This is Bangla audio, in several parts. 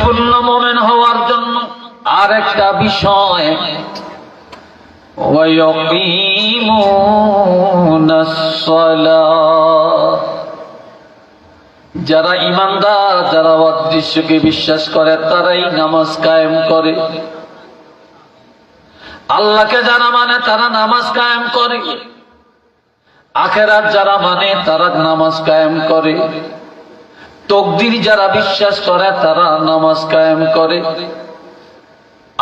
পরিপূর্ণ মুমিন হওয়ার জন্য আরেকটা বিষয়, ওয়ায়াকিমুনাস সালাহ, যারা ঈমানদার, যারা অদৃশ্যকে বিশ্বাস করে তারাই নামাজ কায়েম করে। আল্লাহকে যারা মানে তারা নামাজ কায়েম করে, আখিরাত যারা মানে তারা নামাজ কায়েম করে, তাকদীর যারা বিশ্বাস করে তারা নামাজ কায়েম করে,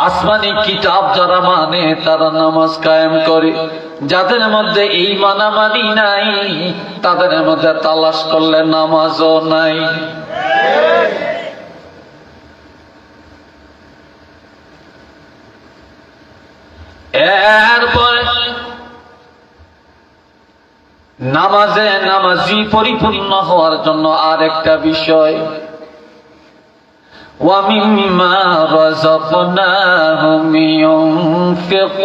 আসমানি কিতাব যারা মানে তারা নামাজ কায়েম করে। যাদের মধ্যে এই মানামানি নাই তাদের মধ্যে তালাশ করলে নামাজও নাই। এরপরে নামাজি পরিপূর্ণ হওয়ার জন্য আরেকটা বিষয়, وَمِمَّا رَزَقْنَاهُمْ يُنْفِقُونَ,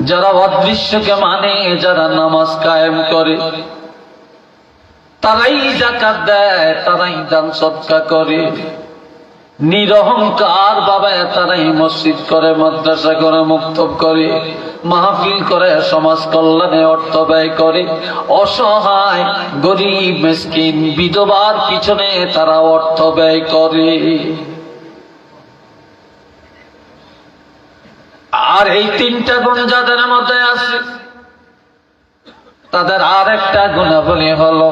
যারা অদৃশ্যকে মানে, যারা নামাজ কায়েম করে তারাই যাকাত দেয়, তারাই দান সদকা করে, নিরহংকার ভাবে তারাই মসজিদ করে, মাদ্রাসা করে, মুক্তব করে, মাহফিল করে, সমাজ কল্যাণে অর্থ ব্যয় করে, অসহায় গরিব মিসকিন বিধবার পিছনে তারা অর্থ ব্যয় করে। আর এই তিনটা গুণ যাদের মধ্যে আছে তাদের আর একটা গুণাবলী হলো,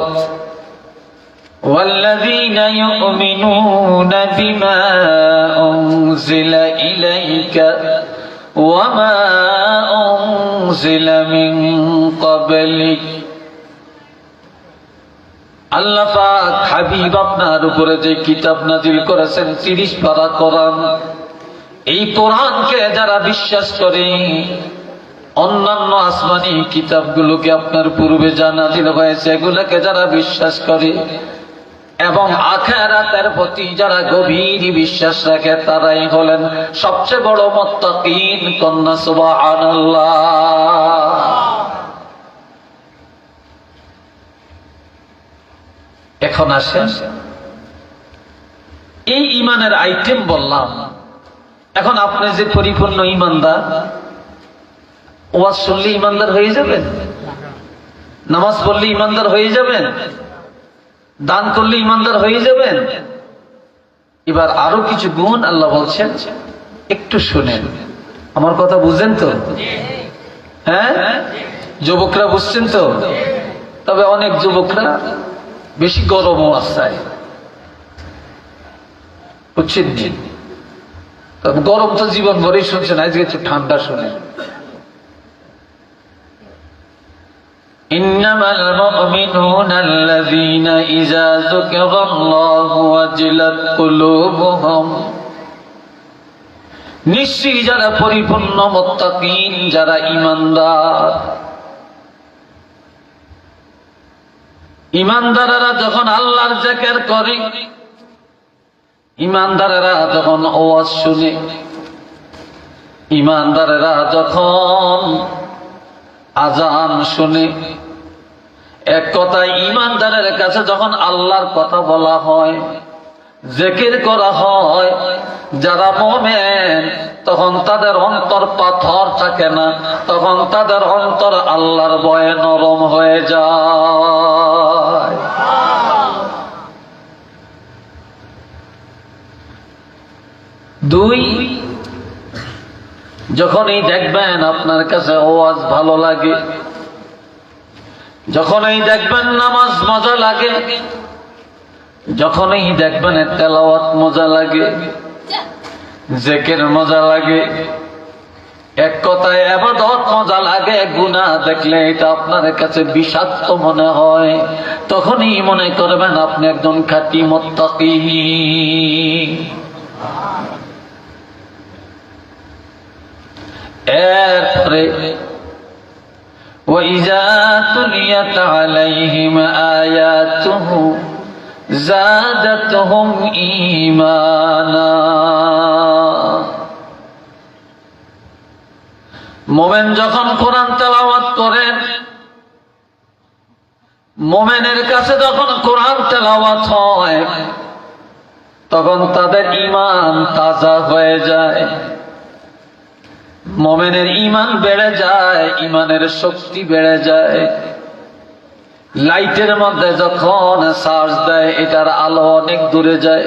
والذين يؤمنون بما أنزل إليك وما أنزل من قبلك, আল্লাহ পাক হাবিব আপনার উপরে যে কিতাব নাজিল করেছেন 30 পারা কোরআন, এই কোরআনকে যারা বিশ্বাস করে, অন্যান্য আসমানি কিতাবগুলোকে আপনার পূর্বে যা নাজিল হয়েছে এগুলোকে যারা বিশ্বাস করে এবং আখিরাতের প্রতি যারা গভীর বিশ্বাস রাখে তারাই হলেন সবচেয়ে বড় মুত্তাকিন। কন্যা সুবহানাল্লাহ। এখন আসেন, এই ঈমানের আইটেম বললাম। এখন আপনি যে পরিপূর্ণ ঈমানদার, ওয়াজ শুনলে ঈমানদার হয়ে যাবেন, নামাজ পড়লে ঈমানদার হয়ে যাবেন, দান করলে ঈমানদার হয়ে যাবেন। এবার আরো কিছু গুণ আল্লাহ বলছেন, একটু শুনেন, আমার কথা বুঝেন তো? হ্যাঁ, যুবকরা বুঝছেন তো? তবে অনেক যুবকরা বেশি গরমও আসায়, বুঝছেন? তবে গরম তো জীবন ভরেই শুনছেন, আজকে একটু ঠান্ডা শুনেন। إنما المؤمنون الذين إذا ذكر الله وجلت قلوبهم, নিশ্চয়ই যারা পরিপূর্ণ মুত্তাকিন, যারা ঈমানদার, ঈমানদারেরা যখন আল্লাহর জিকির করে, ঈমানদারেরা যখন ওয়াজ শুনে, ঈমানদারেরা যখন আজান শুনে, এক কথায় ঈমানদারের কাছে যখন আল্লাহর কথা বলা হয়, জিকির করা হয়, যারা মুমিন তখন তাদের অন্তর পাথর থাকে না, তখন তাদের অন্তর আল্লাহর ভয়ে নরম হয়ে যায়। দুই, যখনই দেখবেন আপনার কাছে ওয়াজ ভালো লাগে, যখনই দেখবেন নামাজ মজা লাগে, যখনই দেখবেন তেলাওয়াত মজা লাগে, জিকির মজা লাগে, এক কথায় ইবাদত মজা লাগে, গুনাহ দেখলে এটা আপনার কাছে বিষাক্ত মনে হয়, তখনই মনে করবেন আপনি একজন খাঁটি মুত্তাকি। এরপরে وَإِذَا تُلِيَتْ عَلَيْهِمْ آيَاتُهُ زَادَتْهُمْ إِيمَانًا, মুমিন যখন কোরআন তেলাওয়াত করেন, মুমিনের কাছে যখন কোরআন তেলাওয়াত হয় তখন তাদের ঈমান তাজা হয়ে যায়, মুমিনের ঈমান বেড়ে যায়, ঈমানের শক্তি বেড়ে যায়। লাইটের মধ্যে যখন চার্জ দেয় এটার আলো অনেক দূরে যায়,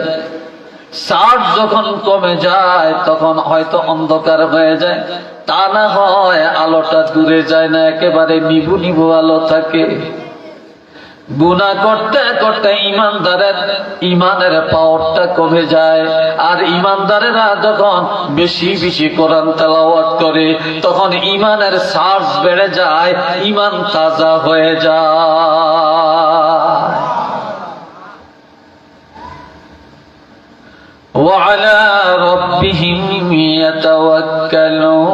চার্জ যখন কমে যায় তখন হয়তো অন্ধকার হয়ে যায়, তা না হয় আলোটা দূরে যায় না, একেবারে নিভু নিভু আলো থাকে। গুনাহ করতে করতে ইমানের পাওয়ারটা কমে যায়, আর ইমানদারেরা যখন বেশি বেশি কোরআন তেলাওয়াত করে তখন ইমানের চার্জ বেড়ে যায়, ইমান তাজা হয়ে যায়। وعلى ربهم يتوكلون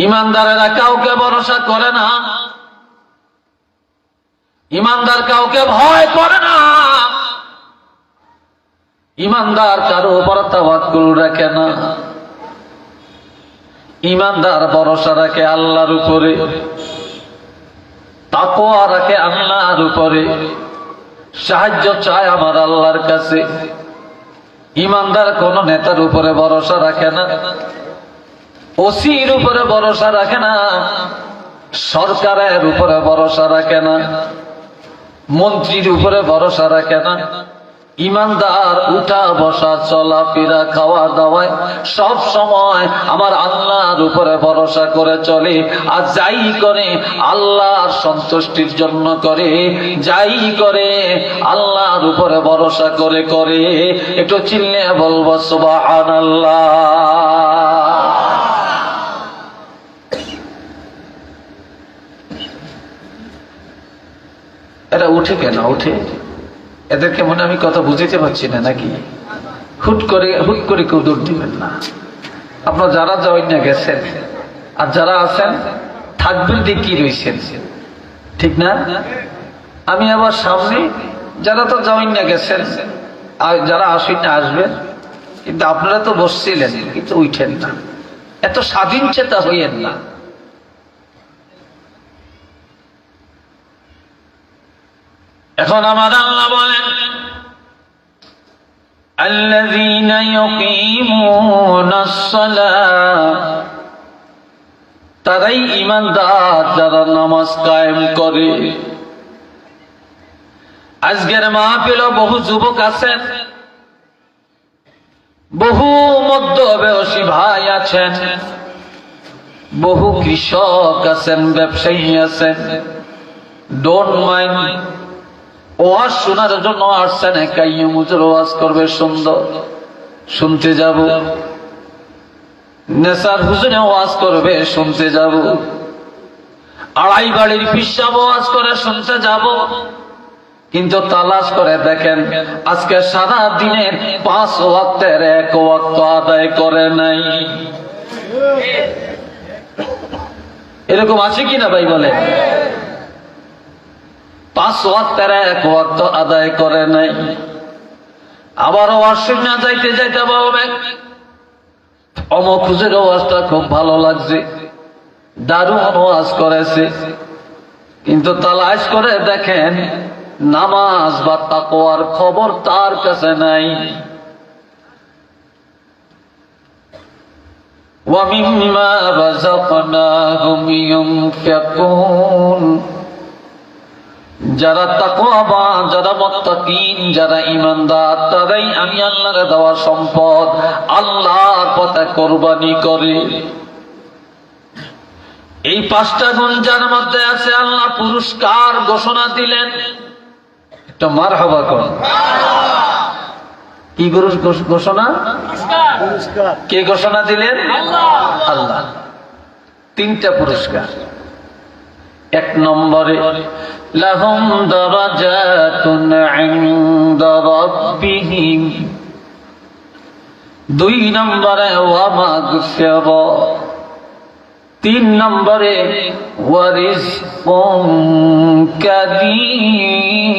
ইমানদারেরা কাউকে ভরসা করে না, ইমানদার কাউকে ভয় করে না, ইমানদার কারো উপর তাওয়াক্কুল রাখে না, ইমানদার ভরসা রাখে আল্লাহর উপরে, তাকওয়া রাখে আল্লাহর উপরে, সাহায্য চায় আমার আল্লাহর কাছে। ইমানদার কোন নেতার উপরে ভরসা রাখে না, ওসির উপরে ভরসা রাখে না, সরকারের উপরে ভরসা রাখে না, মন্ত্রীর উপরে ভরসা রাখে না। ইমানদার উঠা বসা চলাফেরা খাওয়া দাওয়ায় সব সময় আমার আল্লাহর উপরে ভরসা করে চলে, আর যাই করে আল্লাহর সন্তুষ্টির জন্য করে, যাই করে আল্লাহর উপরে ভরসা করে করে। একটু চিল্লে বলবো সুবহানাল্লাহ। এরা উঠে কেন উঠে? এদেরকে মনে আমি কথা বুঝাইতে পারছি না নাকি? হুট করে কেউ দৌড় দিবেন না। আপনারা যারা যাওয়াই না গেছেন আর যারা আছেন থাকবেন দিয়ে কি রয়েছেন, ঠিক না? আমি আবার সামনে যারা তো যাওয়াই না গেছেন আর যারা আসেন না আসবেন, কিন্তু আপনারা তো বসছিলেন কিন্তু উঠেন না, এত স্বাধীন চেতা হইয়েন না। এখন আমার আল্লাহ বলেন আল্লাযীনা ইয়াকিমুনাস সালাহ, তারাই ঈমানদার যারা নামাজ কায়েম করে। আজকের মাহফিলে বহু যুবক আছেন, বহু মধ্যবয়সী ভাই আছেন, বহু কৃষক আছেন, ব্যবসায়ী আছেন। ডোন্ট মাইন্ড, ওয়াজ শোনার জন্য আসছেন, কাইয়ুম হুজুর ওয়াজ করবে সুন্দর, শুনতে যাব। নেসার হুজুরে ওয়াজ করবে, শুনতে যাব। আড়াই বাড়ির পিসাব ওয়াজ করে শুনতে যাব। কিন্তু তালাশ করে দেখেন আজকে সারা দিনের 5 ওয়াক্তের 1 ওয়াক্ত আদায় করে নাই। এরকম আছে কিনা ভাই বলেন? 5 ওয়াক্তের 1 ওয়াক্ত আদায় করে নাই। আবার ওয়াজ শুনে যাইতে যাইতে বলবে অমুক হুজুরের ওয়াজটা খুব ভালো লাগছে, দারুণ ওয়াজ করেছে। কিন্তু তালাশ করে দেখেন নামাজ বা তাকওয়ার খবর তার কাছে নাই। ওয়া মিম্মা রাযাকনাহুম ইউনফিকুন, যারা তাকওয়াবান, যারা মুত্তাকিন, যারা ঈমানদার, তারাই আমি আল্লাহর দেওয়া সম্পদ আল্লাহর পথে কোরবানি করে। এই 5টা গুণ যার মধ্যে আছে আল্লাহ পুরস্কার ঘোষণা দিলেন। একটু মারহাবা করুন। কি ঘোষণা? কে ঘোষণা দিলেন? আল্লাহ। 3টা পুরস্কার। 1 নম্বরে লাহুম দারাজাতুন ইনদা রাব্বিহিম, 2 নম্বরে ওয়া মাগফিরা, 3 নম্বরে ওয়া রিজকুন কারীম।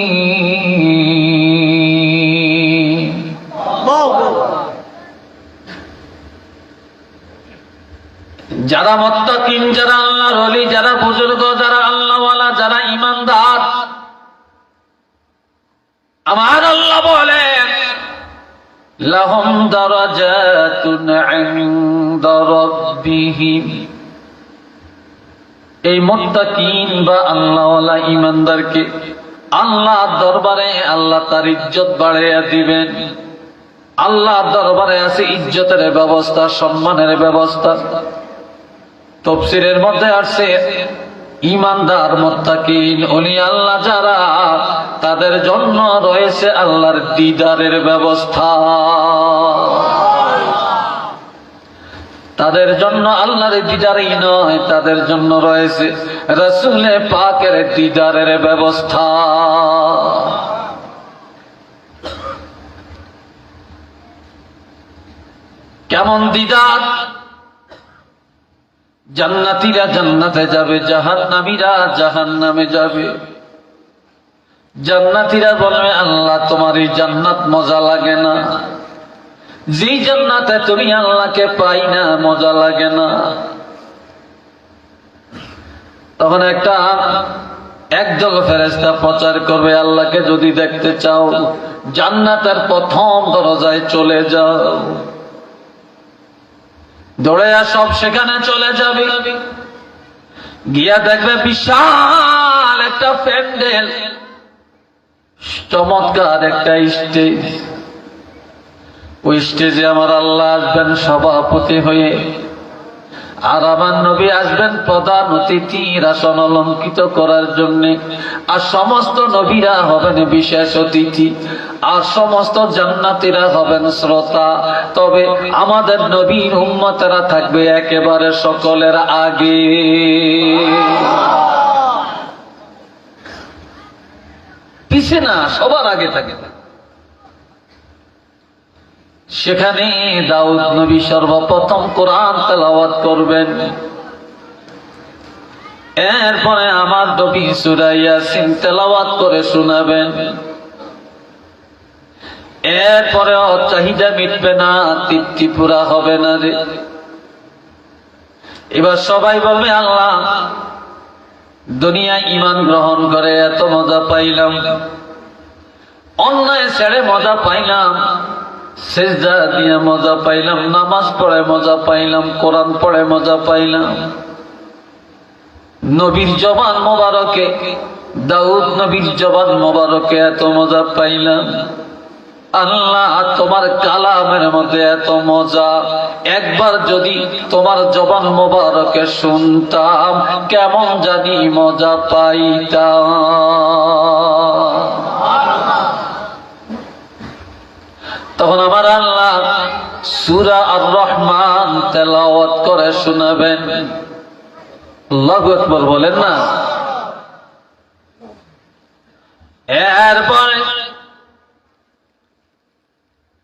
যারা মুত্তাকিন, যারা আল্লাহর ওলি, যারা বুজুর্গ, যারা আল্লাহওয়ালা, যারা ঈমানদার, আমার আল্লাহ বলেন লাহুম দারাজাতুন ইনদা রাব্বিহিম। এই মুত্তাকিন বা আল্লাহওয়ালা ঈমানদারকে আল্লাহর দরবারে আল্লাহ তার ইজ্জত বাড়াইয়া দিবেন। আল্লাহর দরবারে আছে ইজ্জতের ব্যবস্থা, সম্মানের ব্যবস্থা। তাফসীরের মধ্যে আসছে ঈমানদার, মুত্তাকিন, ওলি আল্লাহ যারা, তাদের জন্য রয়েছে আল্লাহর দিদারের ব্যবস্থা। তাদের জন্য আল্লাহর দিদারই নয়, তাদের জন্য রয়েছে রাসূলে পাকের দিদারের ব্যবস্থা। কেমন দিদার? জান্নাতীরা জান্নাতে যাবে, জাহান্নামীরা জাহান্নামে যাবে। জান্নাতীরা বলবে আল্লাহ তোমার এই জান্নাত মজা লাগে না, যেই জান্নাতে তুমি আল্লাহকে পাই না মজা লাগে না। তখন একদল ফেরেশতা প্রচার করবে আল্লাহকে যদি দেখতে চাও জান্নাতের প্রথম দরজায় চলে যাও। দৌড়ে সব সেখানে চলে যাবে, গিয়া দেখবে বিশাল একটা প্যান্ডেল, চমৎকার একটা স্টেজ। ওই স্টেজে আমার আল্লাহ আসবেন সভাপতি হয়ে, আর আমার নবী আসবেন প্রধান অতিথি, আসন অলঙ্কিত করার জন্য। আর সমস্ত নবীরা হবেন বিশেষ অতিথি, আর সমস্ত জান্নাতীরা হবেন শ্রোতা। তবে আমাদের নবীর উম্মতেরা থাকবে একেবারে সকলের আগে। পিছে না, সবার আগে থাকে। সেখানে দাউদ নবী সর্বপ্রথম কোরআন তেলাওয়াত করবেন। এরপরে আমার নবী সূরা ইয়াসিন তেলাওয়াত করে শোনাবেন। এরপরে চাহিদা মিটবে না, তৃপ্তি পুরা হবে না রে। এবার সবাই বলবে আল্লাহ দুনিয়ায় ঈমান গ্রহণ করে এত মজা পাইলাম, অন্যায় ছেড়ে মজা পাইলাম, সিজদা দিয়ে মজা পাইলাম, নামাজ পড়ে মজা পাইলাম, কোরআন পড়ে মজা পাইলাম। নবীর জবান মোবারকে, দাউদ নবীর জবান মোবারকে এত মজা পাইলাম। আল্লাহ তোমার কালামের মধ্যে এত মজা, একবার যদি তোমার জবান মোবারকে শুনতাম কেমন জানি মজা পাইতাম। তখন আমার আল্লাহ সূরা আর রহমান তেলাওয়াত করে শোনাবেন। আল্লাহু আকবার বলেন না। এরপরে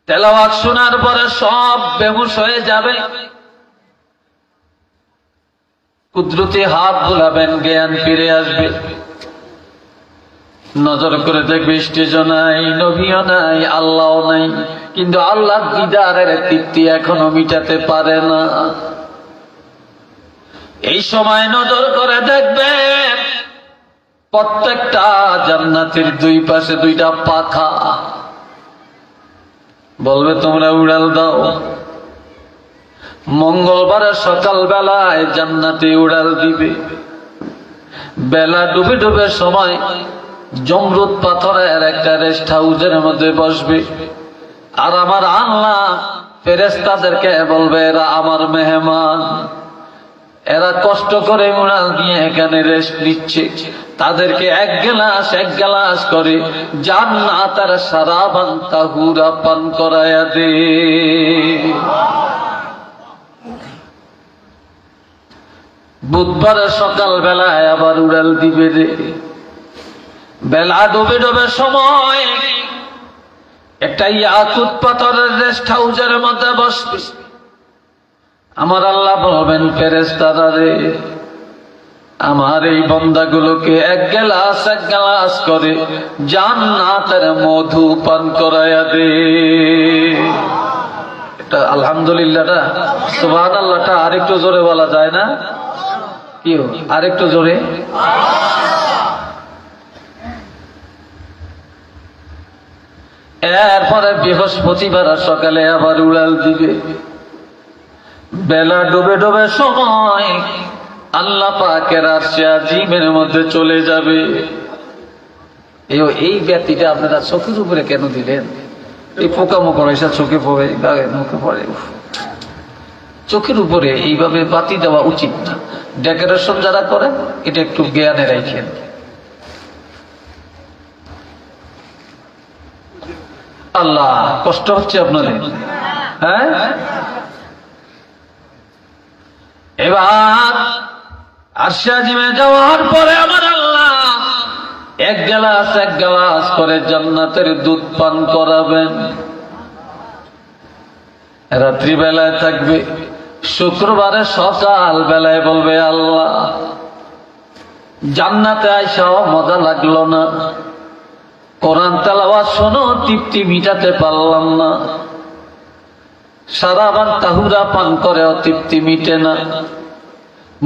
তেলাওয়াত শোনার পরে সব বেহুশ হয়ে যাবে, কুদরতি হাত বুলাবেন, জ্ঞান ফিরে আসবে। নজর করে দেখবে স্টেজও নাই, নবীও নাই, আল্লাহও নাই, কিন্তু আল্লাহর দিদারের তৃপ্তি এখনো মিটাতে পারে না। এই সময় নজর করে দেখবে প্রত্যেকটা জান্নাতের দুই পাশে দুইটা পাখা। বলবে তোমরা উড়াল দাও। মঙ্গলবারের সকাল বেলায় জান্নাতে উড়াল দিবে। বেলা ডুবে ডুবে সময় জমরুদ পাথরের একটা রেস্ট হাউসের মধ্যে বসবে, আর আমার আল্লাহ ফেরেশতাদেরকে বলবে এরা আমার মেহমান, এরা কষ্ট করে উড়াল দিয়ে এখানে রেস্ট নিচ্ছে, তাদেরকে এক গ্লাস করে জান্নাতের শারাবান তাহুরা পান করায়া দে। বুধবারের সকাল বেলায় আবার উড়াল দিবে রে। বেলা ডুবে ডুবে সময় একটা ইয়াকুত পাথরের রেস্ট হাউসের মধ্যে বসবে। আমার আল্লাহ বলবেন ফেরেশতারা রে, আমার এই বান্দাগুলোকে এক গ্লাস করে জান্নাতের মধু পান করায়া দে। আলহামদুলিল্লাহটা সুবহানাল্লাহটা আরেকটু জোরে বলা যায় না? কি আরেকটু জোরে? এরপরে বৃহস্পতিবার সকালে আবার উড়াল দিবে। বেলা ডুবে ডুবে সময় আল্লাহ পাকের আরশে আজিমের মধ্যে চলে যাবে। এই ব্যক্তিটা আপনারা চোখের উপরে কেন দিলেন? এই পোকামাকড় এসে চোখে পড়ে, মুখে পড়ে। চোখের উপরে এইভাবে বাতি দেওয়া উচিত না। ডেকোরেশন যারা করেন এটা একটু জ্ঞানে রাখেন। আল্লাহ, কষ্ট হচ্ছে আপনাদের? হ্যাঁ, এবার আরশে আজিমে যাওয়ার পরে আমার আল্লাহ এক গ্লাস করে জান্নাতের দুধ পান করাবেন। রাত্রিবেলায় থাকবে, শুক্রবারে সকাল বেলায় বলবে, আল্লাহ জান্নাতে আইসাও মজা লাগলো না, কোরআন তেলাওয়াত শোনো তৃপ্তি মিটাতে পারলাম না, সারাবান তাহুরা পান করেও তৃপ্তি মিটে না,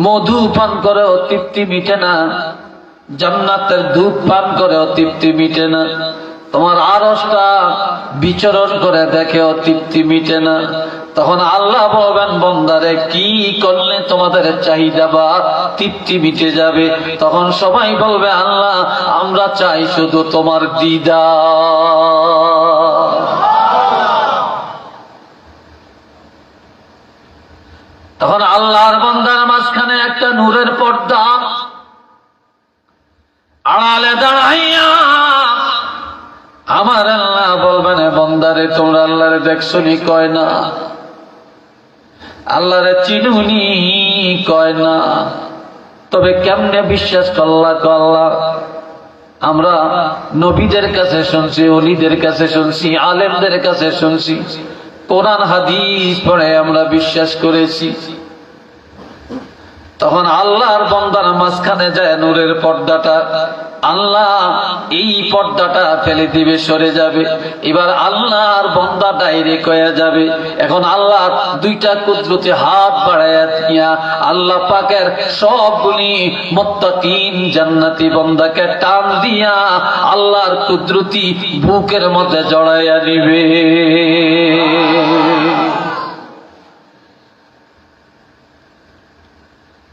মধু পান করেও তৃপ্তি মিটে না, জান্নাতের দুধ পান করেও তৃপ্তি মিটে না, তোমার আরশটা বিচরণ করে দেখেও তৃপ্তি মিটে না। তখন আল্লাহ বলবেন, বন্দারে কি করলে তোমাদের চাহিদা বা তৃপ্তি মিটে যাবে? তখন সবাই বলবে, আল্লাহ আমরা চাই শুধু তোমার দিদার। তখন আল্লাহর বান্দার মাঝখানে একটা নূরের পর্দা, আড়ালে দাঁড়াইয়া আমার আল্লাহ বলবেন, বন্দারে তোমরা আল্লাহরে দেখছনি? কয় না। আল্লাহরে চিনুনি? কয় না। তবে কেমনে বিশ্বাস করলা? আল্লাহ আমরা নবীদের কাছে শুনছি, ওলিদের কাছে শুনছি, আলেমদের কাছে শুনছি, কোরআন হাদিস পড়ে আমরা বিশ্বাস করেছি। তখন আল্লাহর বান্দার মাঝখানে যায় নূরের পর্দাটা, আল্লাহ এই পর্দাটা ফেলে দিবে, সরে যাবে। এবার আল্লাহর বান্দা ডাইরেক্ট হয়ে যাবে। এখন আল্লাহ দুইটা কুদরতি হাত বাড়াইয়া দিয়া আল্লাহ পাকের সবগুলি মুত্তাকিন জান্নাতি বান্দাকে টান দিয়া আল্লাহর কুদরতি বুকের মধ্যে জড়াইয়া নিবে।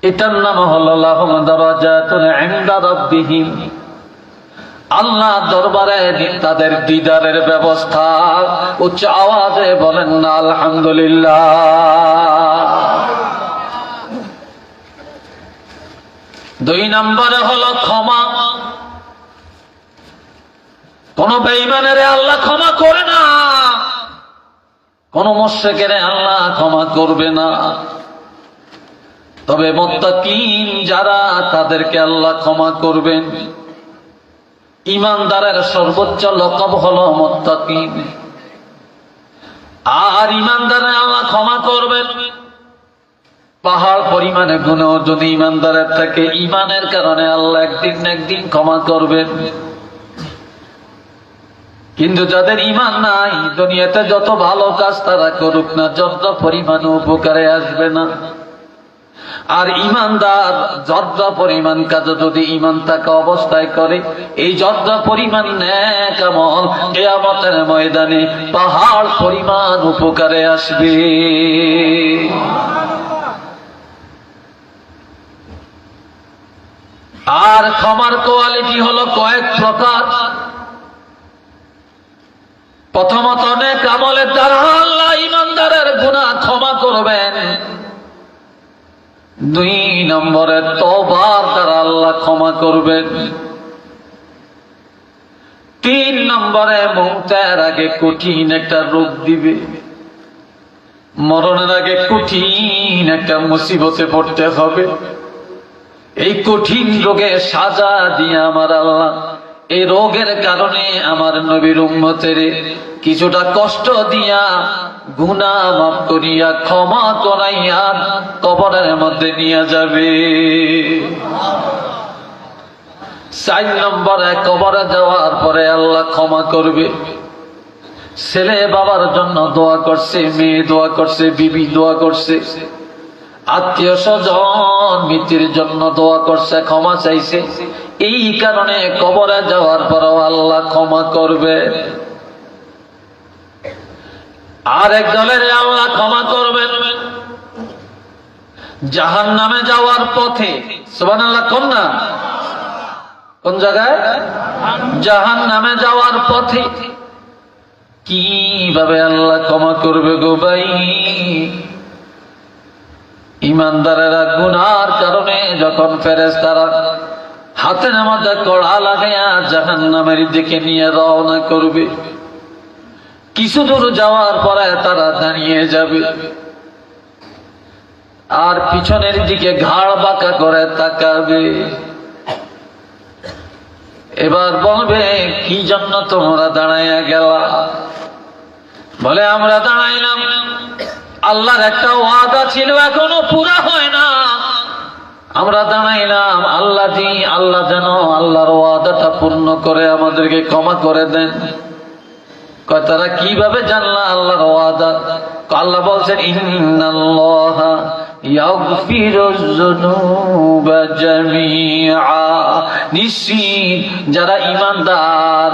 এটার নাম হলো লাহুম দারাজাতুন ইনদা রাব্বিহিম। আল্লাহ দরবারে তাদের দিদারের ব্যবস্থা। উচ্চ আওয়াজে বলেন না আলহামদুলিল্লাহ। দুই নম্বরে হলো ক্ষমা। কোন বেঈমানের আল্লাহ ক্ষমা করে না, কোন মুশরিকের আল্লাহ ক্ষমা করবে না। তবে মুত্তাকিন যারা, তাদেরকে আল্লাহ ক্ষমা করবেন। ঈমানদারের সর্বোচ্চ লকব হলো মুত্তাকিন। আর ঈমানদারের আল্লাহ ক্ষমা করবেন। পাহাড় পরিমাণে গুনাহ যদি ঈমানদারের থাকে, ঈমানের কারণে আল্লাহ একদিন না একদিন ক্ষমা করবেন। কিন্তু যাদের ঈমান নাই, দুনিয়াতে যত ভালো কাজ তারা করুক না, যত পরিমাণ উপকারে আসবে না। আর ঈমানদার যত পরিমাণ কাজ যদি ঈমান থাকা অবস্থায় করে, এই যত পরিমাণ নেক আমল কিয়ামতের ময়দানে পাহাড় পরিমাণ উপকারে আসবে। আর ক্ষমার কোয়ালিটি হলো কয়েক প্রকার। প্রথমত, নেক আমলের দ্বারা আল্লাহ ঈমানদারের গুনাহ ক্ষমা করবেন। দুই নম্বরে, তওবার দ্বারা আল্লাহ ক্ষমা করবেন। তিন নম্বরে, মৌতের আগে কঠিন একটা রোগ দিবে, মরণের আগে কঠিন একটা মুসিবতে পড়তে হবে। এই কঠিন রোগে সাজা দিয়ে আমার আল্লাহ এই রোগের কারণে আমার নবীর উম্মতের কিছুটা কষ্ট দিয়া, গুনাহ মাফ করিয়া, ক্ষমা করাইয়া কবরের মধ্যে নিয়ে যাবে। 4 নম্বরে, কবরে যাওয়ার পরে আল্লাহ ক্ষমা করবে। ছেলে বাবার জন্য দোয়া করছে, মেয়ে দোয়া করছে, বিবি দোয়া করছে, আত্মীয় স্বজন মৃত্যুর জন্য দোয়া করছে, ক্ষমা চাইছে। এই কারণে কবরে যাওয়ার পরও আল্লাহ ক্ষমা করবে। আর এক দলের আল্লাহ ক্ষমা করবেন জাহান্নামে যাওয়ার পথে। সুবহানাল্লাহ কোন না, কোন জায়গায়? জাহান্নামে যাওয়ার পথে। কিভাবে আল্লাহ ক্ষমা করবে গো ভাই? ইমানদারেরা গুনার কারণে যখন ফেরেশতারা হাতের মধ্যে কড়া লাগাইয়া জাহান্নামের দিকে নিয়ে রওনা করবে, কিছু দূর যাওয়ার পরে তারা দাঁড়িয়ে যাবে আর পিছনের দিকে ঘাড় বাঁকা করে তাকাবে। এবার বলবে, কি জন্য তোমরা দাঁড়াইয়া গেলা? বলে, আমরা দাঁড়াইলাম, আল্লাহর একটা ওয়াদা ছিল এখনো পুরা হয় না, আমরা দাঁড়াইলাম আল্লাহ যেন আল্লাহর ওয়াদাটা পূর্ণ করে আমাদেরকে ক্ষমা করে দেন। কয় তারা কিভাবে জানলা আল্লাহর ওয়াদা? আল্লাহ বলছেন, ইন্নাল্লাহা ইয়াগফিরুয যুনুবা জামিআ, নিশ্চিত যারা ঈমানদার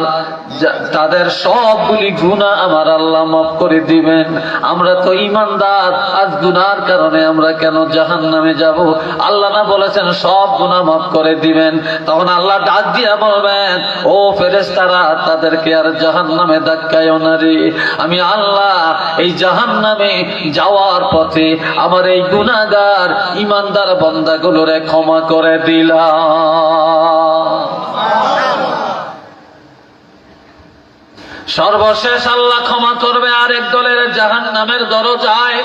তাদের সবগুলি গুনাহ আমার আল্লাহ মাফ করে দিবেন। আমরা তো ঈমানদার, আজ গুনার কারণে আমরা কেন জাহান্নামে যাব? আল্লাহ না বলেছেন সব গুনাহ মাফ করে দিবেন? তখন আল্লাহ ডাক দিয়া বলবেন, ও ফেরেশতারা, তাদেরকে আর জাহান্নামে ধাক্কায়ও না রে। আমি আল্লাহ এই জাহান্নামে যাওয়ার পথে আমার এই গুনাহগার ঈমানদার বান্দাগুলোরে ক্ষমা করে দিলাম। সর্বশেষ আল্লাহ ক্ষমা করবে আরেক দলের জাহান্নামের দরজায়।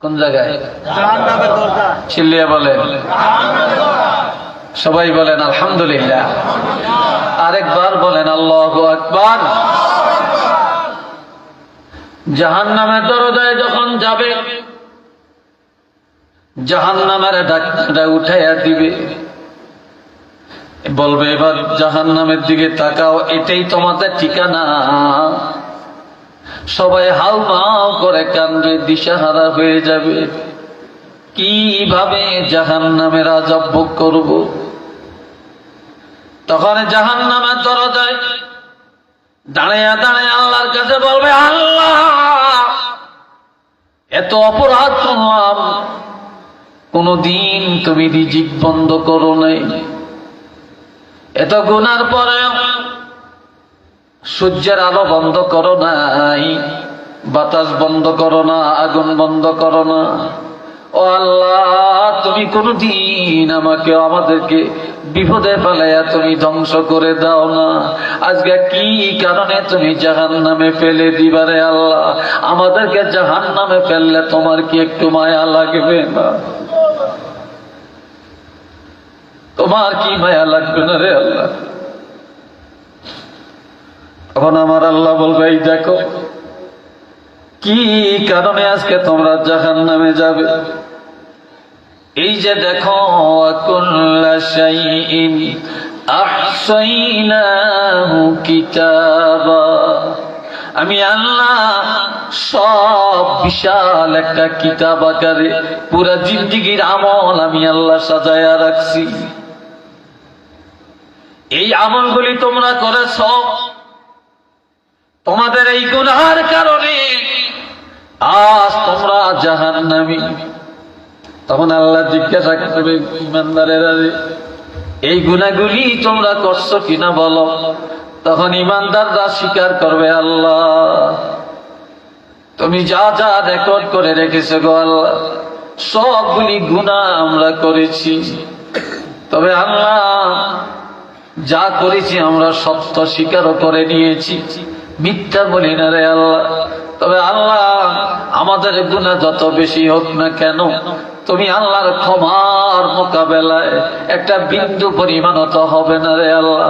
কোন জায়গায়? জাহান্নামের দরজা। চিল্লিয়ে বলেন, সবাই বলেন আলহামদুলিল্লাহ। আরেকবার বলেন আল্লাহু আকবার। জাহান্নামের দরজায় যখন যাবে, জাহান্নামের ডাকটা উঠাইয়া দিবে, বলবে, এবার জাহান্নামের দিকে তাকাও, এটাই তোমাদের ঠিকানা। সবাই হাউমাউ করে কান্দবে, দিশাহারা হয়ে যাবে, কিভাবে জাহান্নামের আযাব ভোগ করব। তখন জাহান্নামের দরজায় দাঁড়াইয়া দাঁড়াইয়া আল্লাহর কাছে বলবে, আল্লাহ এত অপরাধ করলাম, কোনদিন তুমি রিজিক বন্ধ করো নাই, এত গুনার পরে সূর্যের আলো বন্ধ করো নাই, বাতাস বন্ধ করো না, আগুন বন্ধ করো না। ও আল্লাহ, তুমি কোনদিন আমাদেরকে বিপদে ফেলাইয়া তুমি ধ্বংস করে দাও না। আজকে কি কারণে তুমি জাহান্নামে ফেলে দিবারে আল্লাহ? আমাদেরকে জাহান্নামে ফেললে তোমার কি একটু মায়া লাগবে না? তোমার কি মায়া লাগবে না রে আল্লাহ? তখন আমার আল্লাহ বলবে, এই দেখো কি কারণে আজকে তোমরা জাহান্নামে যাবে। এই যে দেখো, কুল্লা শাইইন আহসাইনাহু কিতাবা, আমি আল্লাহ সব বিশাল একটা কিতাব আকারে পুরা জিন্দেগীর আমল আমি আল্লাহ সাজায়া রাখছি। এই আমলগুলি তোমরা করেছ, তোমাদের এই গুনাহের কারণে আজ তোমরা জাহান্নামী। তখন আল্লাহ জিজ্ঞাসা করবে, ইমানদারেরা এই গুনাহগুলি তোমরা করছো কিনা বলো। তখন ইমানদাররা স্বীকার করবে, আল্লাহ তুমি যা যা রেকর্ড করে রেখেছো গো আল্লাহ, সবগুলি গুনাহ আমরা করেছি। তবে আল্লাহ যা করেছি আমরা সত্য স্বীকারও করে নিয়েছি, মিথ্যা বলি না রে আল্লাহ। তবে আল্লাহ আমাদের গুনাহ যত বেশি হোক না কেন, তুমি আল্লাহর ক্ষমার মোকাবেলায় একটা বিন্দু পরিমাণও তো হবে না রে আল্লাহ।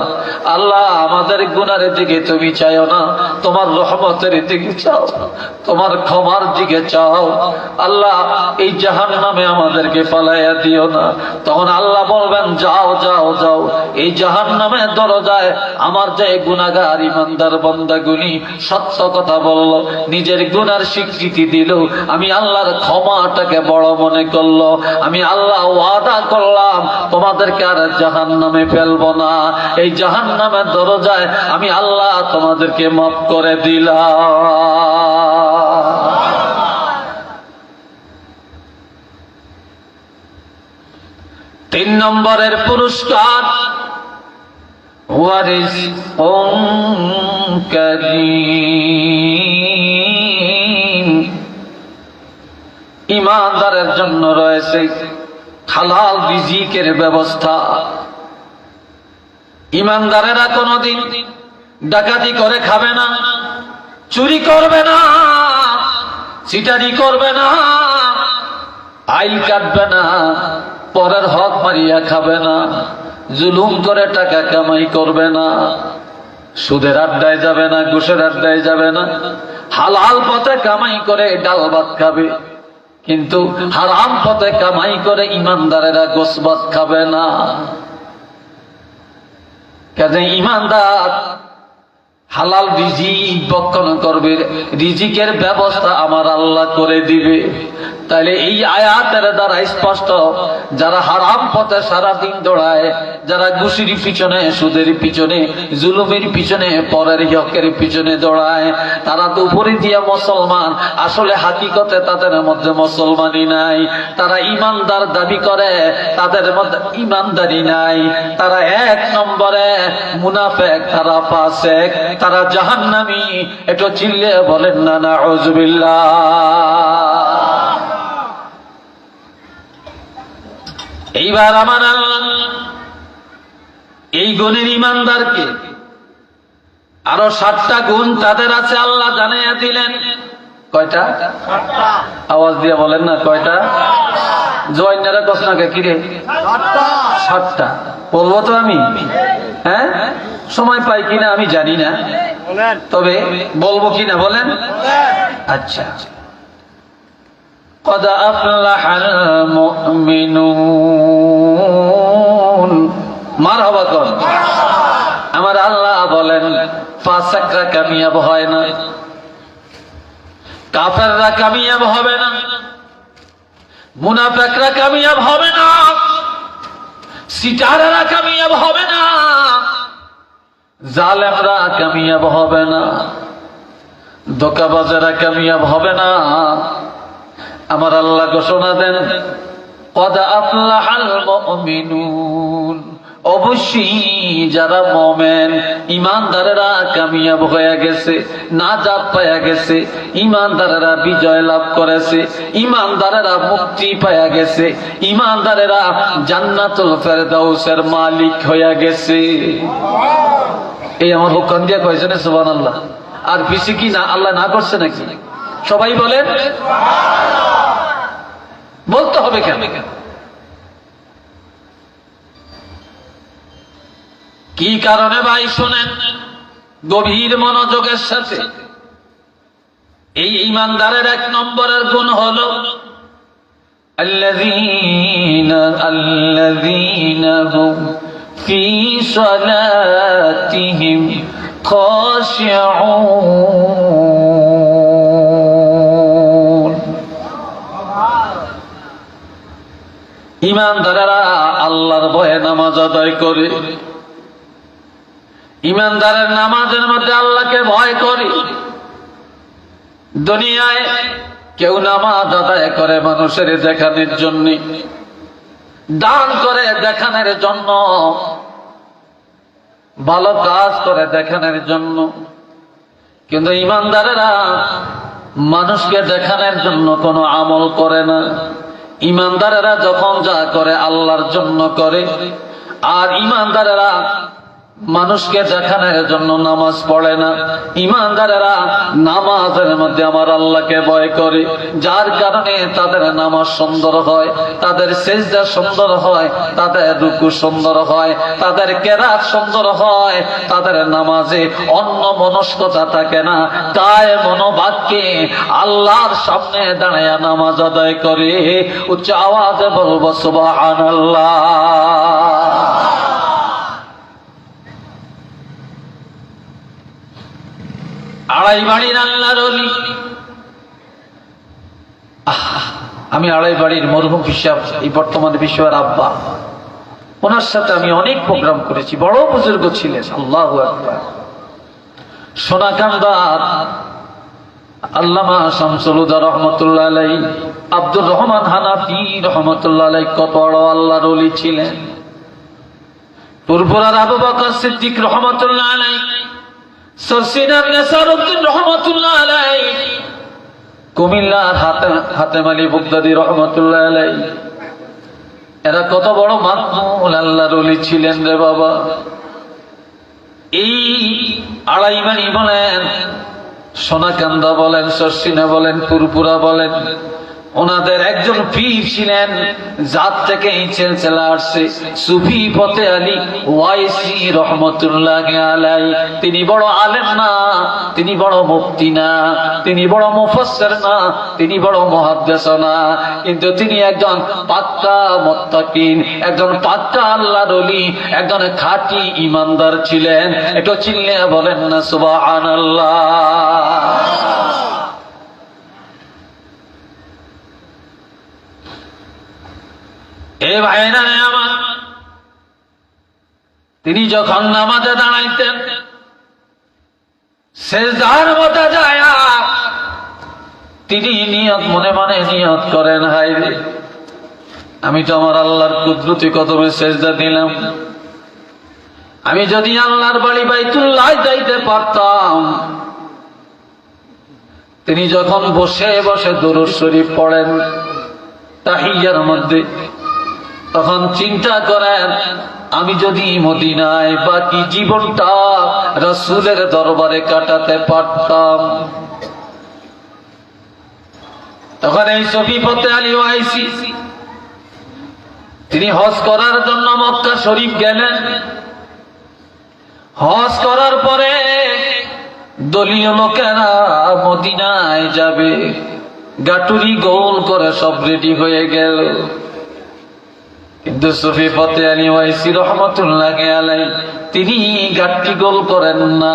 আল্লাহ আমাদের গুনাহের দিকে তুমি চাও না, তোমার রহমতের দিকে চাও, তোমার ক্ষমার দিকে চাও। আল্লাহ এই জাহান্নামে আমাদেরকে পালাইয়া দিও না। তখন আল্লাহ বলবেন যাও যাও যাও, এই জাহান্নামে দরজায় আমার যে গুনাহগার ইমানদার বান্দাগুলি সত্য কথা বলল, নিজের গুনার স্বীকৃতি দিল, আমি আল্লাহর ক্ষমাটাকে বড় মনে করলো, আমি আল্লাহ ওয়াদা করলাম তোমাদেরকে আর জাহান্নামে ফেলবো না, এই জাহান্নামের দরজায় আমি আল্লাহ তোমাদেরকে মাফ করে দিলাম। 3 নম্বরের পুরস্কার ওয়ারিজকুন কারীম, ঈমানদারের জন্য রয়েছে হালাল রিজিকের ব্যবস্থা। ঈমানদারেরা কোনদিন ডাকাতি করে খাবে না, চুরি করবে না, চিটারি করবে না, আইল কাটবে না, পরের হক মারিয়া খাবে না, জুলুম করে টাকা কামাই করবে না, সুদের আড্ডায় যাবে না, ঘুষের আড্ডায় যাবে না, হালাল পথে কামাই করে ডাল ভাত খাবে। কিন্তু হারাম পথে কামাই করে ঈমানদারেরা গোশ ভাত খাবে না। কাজে ঈমানদার হালাল রিজিক ভক্ষণ করবে, রিজিকের ব্যবস্থা আমার আল্লাহ করে দিবে। তাহলে এই আয়াতের দ্বারা স্পষ্ট, যারা হারাম পথে সারাদিন দৌড়ায়, যারা ঘুষির পিছনে, সুদের পিছনে, জুলুমের পিছনে, পরের হকের পিছনে দৌড়ায়, তারা তো উপরে দিয়া মুসলমান, আসলে হাকিকতে তাদের মধ্যে মুসলমানই নাই। তারা ঈমানদার দাবি করে, তাদের মধ্যে ঈমানদারি নাই। তারা 1 নম্বরে মুনাফিক, তারা ফাসিক, তারা জাহান্নামী। একটু চিল্লে বলেন না নাউযুবিল্লাহ। এইবার আমার আল্লাহ এই গুণের ঈমানদারকে আরো 7টা গুণ তাদের আছে আল্লাহ জানাইয়া দিলেন। কয়টা? আওয়াজ দিয়ে বলেন না কয়টা? জয়নারা কসনাকে কিরে 7টা বলবো তো আমি, হ্যাঁ সময় পাই কিনা আমি জানি না, তবে বলবো কিনা বলেন। আচ্ছা, قد أفلح المؤمنون, মারহাবা কর। আমার আল্লাহ বলেন ফাসিকরা কামিয়াব হয় না, কাফেররা কামিয়াব হবে না, মুনাফিকরা কামিয়াব হবে না, সিটাররা কামিয়াব হবে না, জালেমরা কামিয়াব হবে না, ধোঁকাবাজেরা কামিয়াব হবে না। আমার আল্লাহ ঘোষণা দেন কদ আফলাহাল মুমিনুন, অবশ্যই যারা মুমিন ঈমানদারেরা কামিয়াব হয়ে গেছে, নাজাত পায়া গেছে, ঈমানদারেরা বিজয় লাভ করেছে, ঈমানদারেরা মুক্তি পায়া গেছে, ঈমানদারেরা জান্নাতুল ফেরদাউসের মালিক হয়ে গেছে। এই আমার হুকুম দিয়া কইছেন সুবহানাল্লাহ। আর বেশি কি না আল্লাহ না করছে নাকি? সবাই বলেন, বলতে হবে কেন? কি কারণে ভাই শুনেন গভীর মনোযোগের সাথে। এই ঈমানদারের 1 নম্বরের গুণ হলো আল্লাযীনা হুম ফি সালাতিহিম খাশিউন। ঈমানদারেরা আল্লাহর ভয়ে নামাজ আদায় করে, ঈমানদারের নামাজের মধ্যে আল্লাহকে ভয় করে। দুনিয়ায় কেউ নামাজ আদায় করে মানুষের দেখানোর জন্য, দান করে দেখানোর জন্য, ভালো কাজ করে দেখানোর জন্য, কিন্তু ঈমানদারেরা মানুষকে দেখানোর জন্য কোনো আমল করে না। ঈমানদারেরা যখন যা করে আল্লাহর জন্য করে। আর ঈমানদারেরা মানুষকে দেখানোর জন্য নামাজ পড়ে না। ঈমানদারেরা নামাজের মধ্যে আমার আল্লাহকে ভয় করে, যার কারণে তাদের নামাজ সুন্দর হয়, তাদের সিজদা সুন্দর হয়, তাদের রুকু সুন্দর হয়, তাদের কেরাত সুন্দর হয়, তাদের নামাজে অন্য মনস্কতা থাকে না। তাই মনোবাক্যে আল্লাহর সামনে দাঁড়ায় নামাজ আদায় করে। উচ্চ আওয়াজে বলবো সুবহানাল্লাহ। আড়াই বাড়ির আল্লাহর ওলি, আমি আড়াই বাড়ির মরহুম হিসাব এই বর্তমানে বিশ্বের আব্বা, ওনার সাথে আমি অনেক প্রোগ্রাম করেছি। বড় বুজুর্গ ছিলেন, আল্লাহু আকবার। সোনাকান্দার আল্লামা শামসুল হুদা রহমতুল্লাহ আলাইহি, আব্দুর রহমান হানাফি রহমতুল্লাহ আলাইহি কত বড় আল্লাহর ওলি ছিলেন। পুরপুরার আবু বকর সিদ্দিক রহমতুল্লাহ আলাইহি, সরসিনার নেসারউদ্দিন রহমতুল্লাহ আলাইহি, কুমিল্লার হাতেম আলী বুগদাদি রহমতুল্লাহ আলাইহি, এরা কত বড় মাকবুল আল্লাহর ওলি ছিলেন রে বাবা। এই আড়াই বাড়ি বলেন, সোনাকান্দা বলেন, সরসিনা বলেন, পুরপুরা বলেন, ওনাদের একজন পীর ছিলেন, জাত থেকে এই সিলসিলা আসছে, সুফি ফতে আলী ওয়াইসি রহমতুল্লাহ আলাইহি। তিনি বড় আলেম না, তিনি বড় মুফতি না, তিনি বড় মুফাসসির না, তিনি বড় মুহাদ্দিস না, কিন্তু তিনি একজন পাক্কা মুত্তাকিন, একজন পাক্কা আল্লাহর ওলি, একজন খাঁটি ঈমানদার ছিলেন। একটু চিল্লে বলেন না সুবহানাল্লাহ। এ ভাইরা আমার, তিনি যখন নামাজে দাঁড়াইতেন, সিজদার মধ্যে যায় তিনি নিয়ত মনে মনে নিয়ত করেন, হায় রে আমি তো আমার আল্লাহর কুদরতি কদমে সিজদা দিলাম, আমি যদি আল্লাহর বাড়ি বাইতুল্লাহ যাইতে পারতাম। তিনি যখন বসে বসে দুরূদ শরীফ পড়েন তাহিয়ার মধ্যে, তখন চিন্তা করেন, আমি যদি মদিনায় বাকি জীবনটা রাসূলের দরবারে কাটাতে পারতাম। তখন এই সুফি ফতে আলী ওয়াইসি তিনি হজ করার জন্য মক্কা শরীফ গেলেন। হজ করার পরে দলীয় লোকেরা মদিনায় যাবে, গাটুরি গোল করে সব রেডি হয়ে গেল, কিন্তু সুফি ফতে আলী ওয়াইসি রহমতুল্লাহ আলাইহি তিনি গাট্টি গোল করেন না,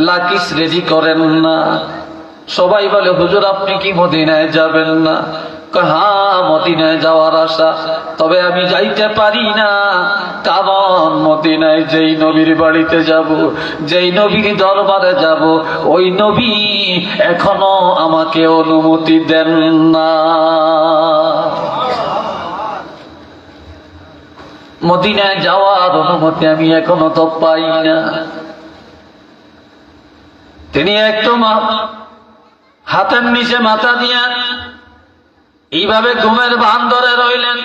লাকিস রেডি করেন না। সবাই বলে, হুজুর আপনি কি মদিনায় যাবেন না? হ্যাঁ মদিনায় যাওয়ার আশা, তবে আমি যাইতে পারি না, কারণ মদিনায় যেই নবীর বাড়িতে যাব, যেই নবীর দরবারে যাব, ওই নবী এখনো আমাকে অনুমতি দেন না। মদিনায় যাওয়ার অনুমতি আমি এখনো তো পাই না। তিনি একটু হাতের নিচে মাথা দিয়া এইভাবে ঘুমের ভান ধরে রইলেন।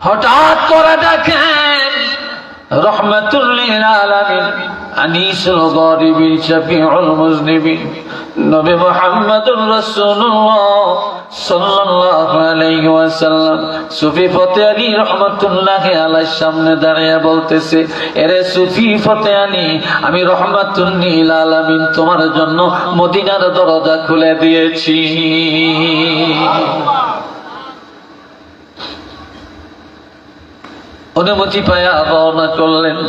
হঠাৎ করে দেখেন রহমাতুল লিল আলামিন, আনিসুল গরিবিন, শফিউল মুজনিবিন, নবী মুহাম্মদুর রাসূলুল্লাহ সাল্লাল্লাহু আলাইহি ওয়াসাল্লাম সুফি ফতে আলী রহমাতুল্লাহ আলাইহির সামনে দাঁড়িয়ে বলতেছে, এরে সুফি ফতে আলী, আমি রহমাতুল লিল আলামিন তোমার জন্য মদিনার দরজা খুলে দিয়েছি। অনুমতি পায়া রওনা করলেন।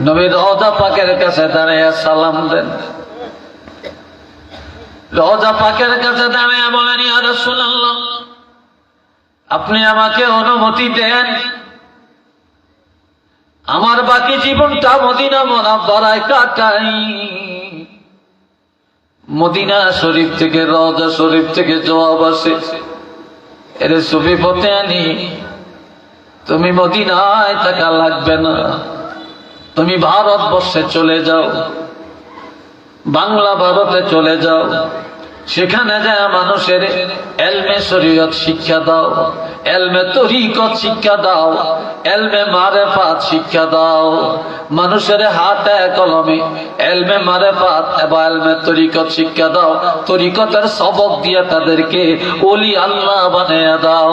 নবী রওজা পাকের কাছে দাঁড়িয়ে সালাম দেন। রওজা পাকের কাছে দাঁড়িয়ে বলেন, ইয়া রাসূলুল্লাহ আপনি আমাকে অনুমতি দেন, আমার বাকি জীবনটা মদিনা মুনাওয়ারায় কাটাই। মদিনা শরীফ থেকে, রওজা শরীফ থেকে জবাব আসে, এরে সুফি ফতে আলী তুমি মদিনায় থাকা লাগবে না, তুমি ভারতবর্ষে চলে যাও, বাংলা ভারতে চলে যাও, সেখানে যায় মানুষের এলমে শরীয়ত শিক্ষা দাও, এলমে তরিকত শিক্ষা দাও, এলমে মারেফাত শিক্ষা দাও। মানুষের হাতে কলমে এলমে মারেফাত এবং এলমে তরিকত শিক্ষা দাও। তরিকতের সবক দিয়ে তাদেরকে ওলি আল্লাহ বানিয়ে দাও।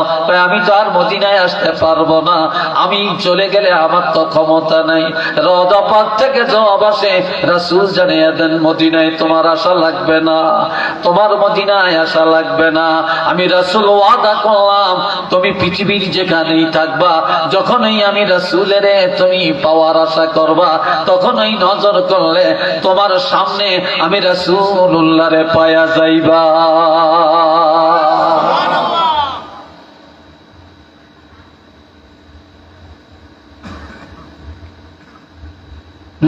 আমি তো আর মদিনায় আসতে পারবো না, আমি চলে গেলে আমার তো ক্ষমতা নাই। রওজা পাক থেকে জবাব আসে, রাসূল জানিয়ে দেন মদিনায় তোমার আশা লাগবে না, তোমার মদিনায় আশা লাগবে না। আমি রাসূল ওয়াদা করলাম তুমি পৃথিবীর যেখানেই থাকবা, যখনই আমি রাসূলের তুমি পাওয়ার আশা করবা, তখনই নজর করলে তোমার সামনে আমি রাসূলুল্লাহরে পায়া যাইবা।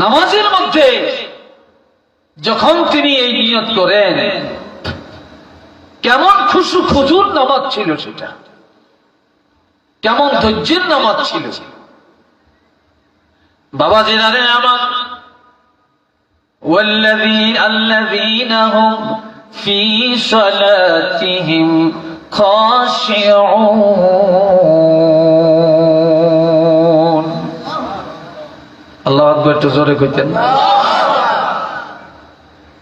নামাজের মধ্যে যখন তিনি এই নিয়ত করেন, কেমন খুশু খুজুর নামাজ ছিল সেটা, কেমন ধৈর্যের নামাজ ছিল। বাবাজিরা রে আমার, الذين هم في صلاتهم خاشعون। আল্লাহু আকবার, একটু জোরে কইতেন না।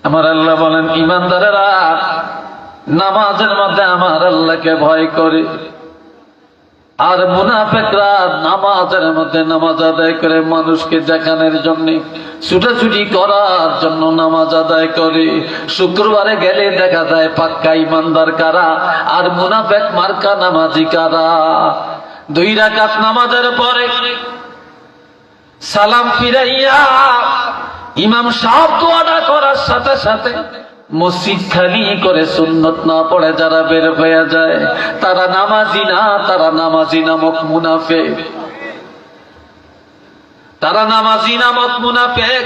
আমার আল্লাহ বলেন, ঈমানদারেরা নামাজের মধ্যে আমার আল্লাহকে ভয় করে। আর মুনাফিকরা নামাজের মধ্যে নামাজ আদায় করে মানুষকে দেখানোর জন্য, ছুটাছুটি করার জন্য নামাজ আদায় করে। শুক্রবারে গেলে দেখা যায় পাক্কা ঈমানদার কারা আর মুনাফিক মার্কা নামাজি কারা। 2 রাকাত নামাজের পরে সালাম ফিরাইয়া ইমাম সাহেব দোয়াটা করার সাথে সাথে মসজিদ খালি করে সুন্নত না পড়ে যারা বের হয়ে যায়, তারা নামাজি না, তারা নামাজি নামক মুনাফিক, তারা নামাজি নামক মুনাফিক।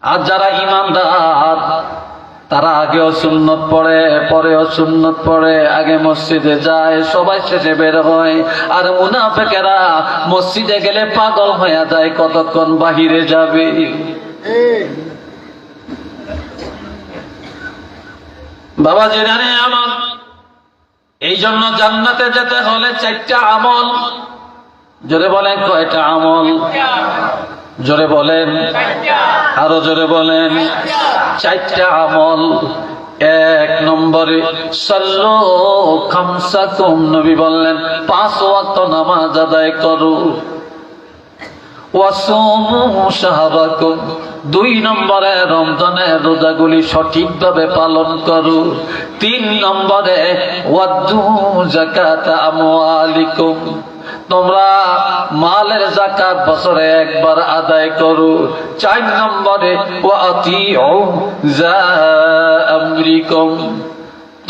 আর যারা ঈমানদার তারা আগেও সুন্নত পড়ে, পরেও সুন্নত পড়ে, আগে মসজিদে যায়, সবাই শেষে বের হয়। আর মুনাফিকেরা মসজিদে গেলে পাগল হয়ে যায়, কতক্ষণ বাহিরে যাবে। বাবাজি জানে আমার, এই জন্য জান্নাতে যেতে হলে 4টা আমল। জোরে বলেন, কয়টা আমল? জোরে বলেন, আরো জোরে বলেন। 4টা আমল। 1 নম্বরে সাল্লু খামসাকুম, নবী বললেন 5 ওয়াক্ত নামাজ আদায় করো। ওয়াসুমু শাহরাকুম, 2 নম্বরে রমজানের রোজাগুলি সঠিকভাবে পালন করো। 3 নম্বরে ওয়াদ্দু যাকাত আমওয়ালিকুম, তোমরা মালের যাকাত বছরে একবার আদায় করো। 4 নম্বরে ওয়াতিউ যা আমরিকুম,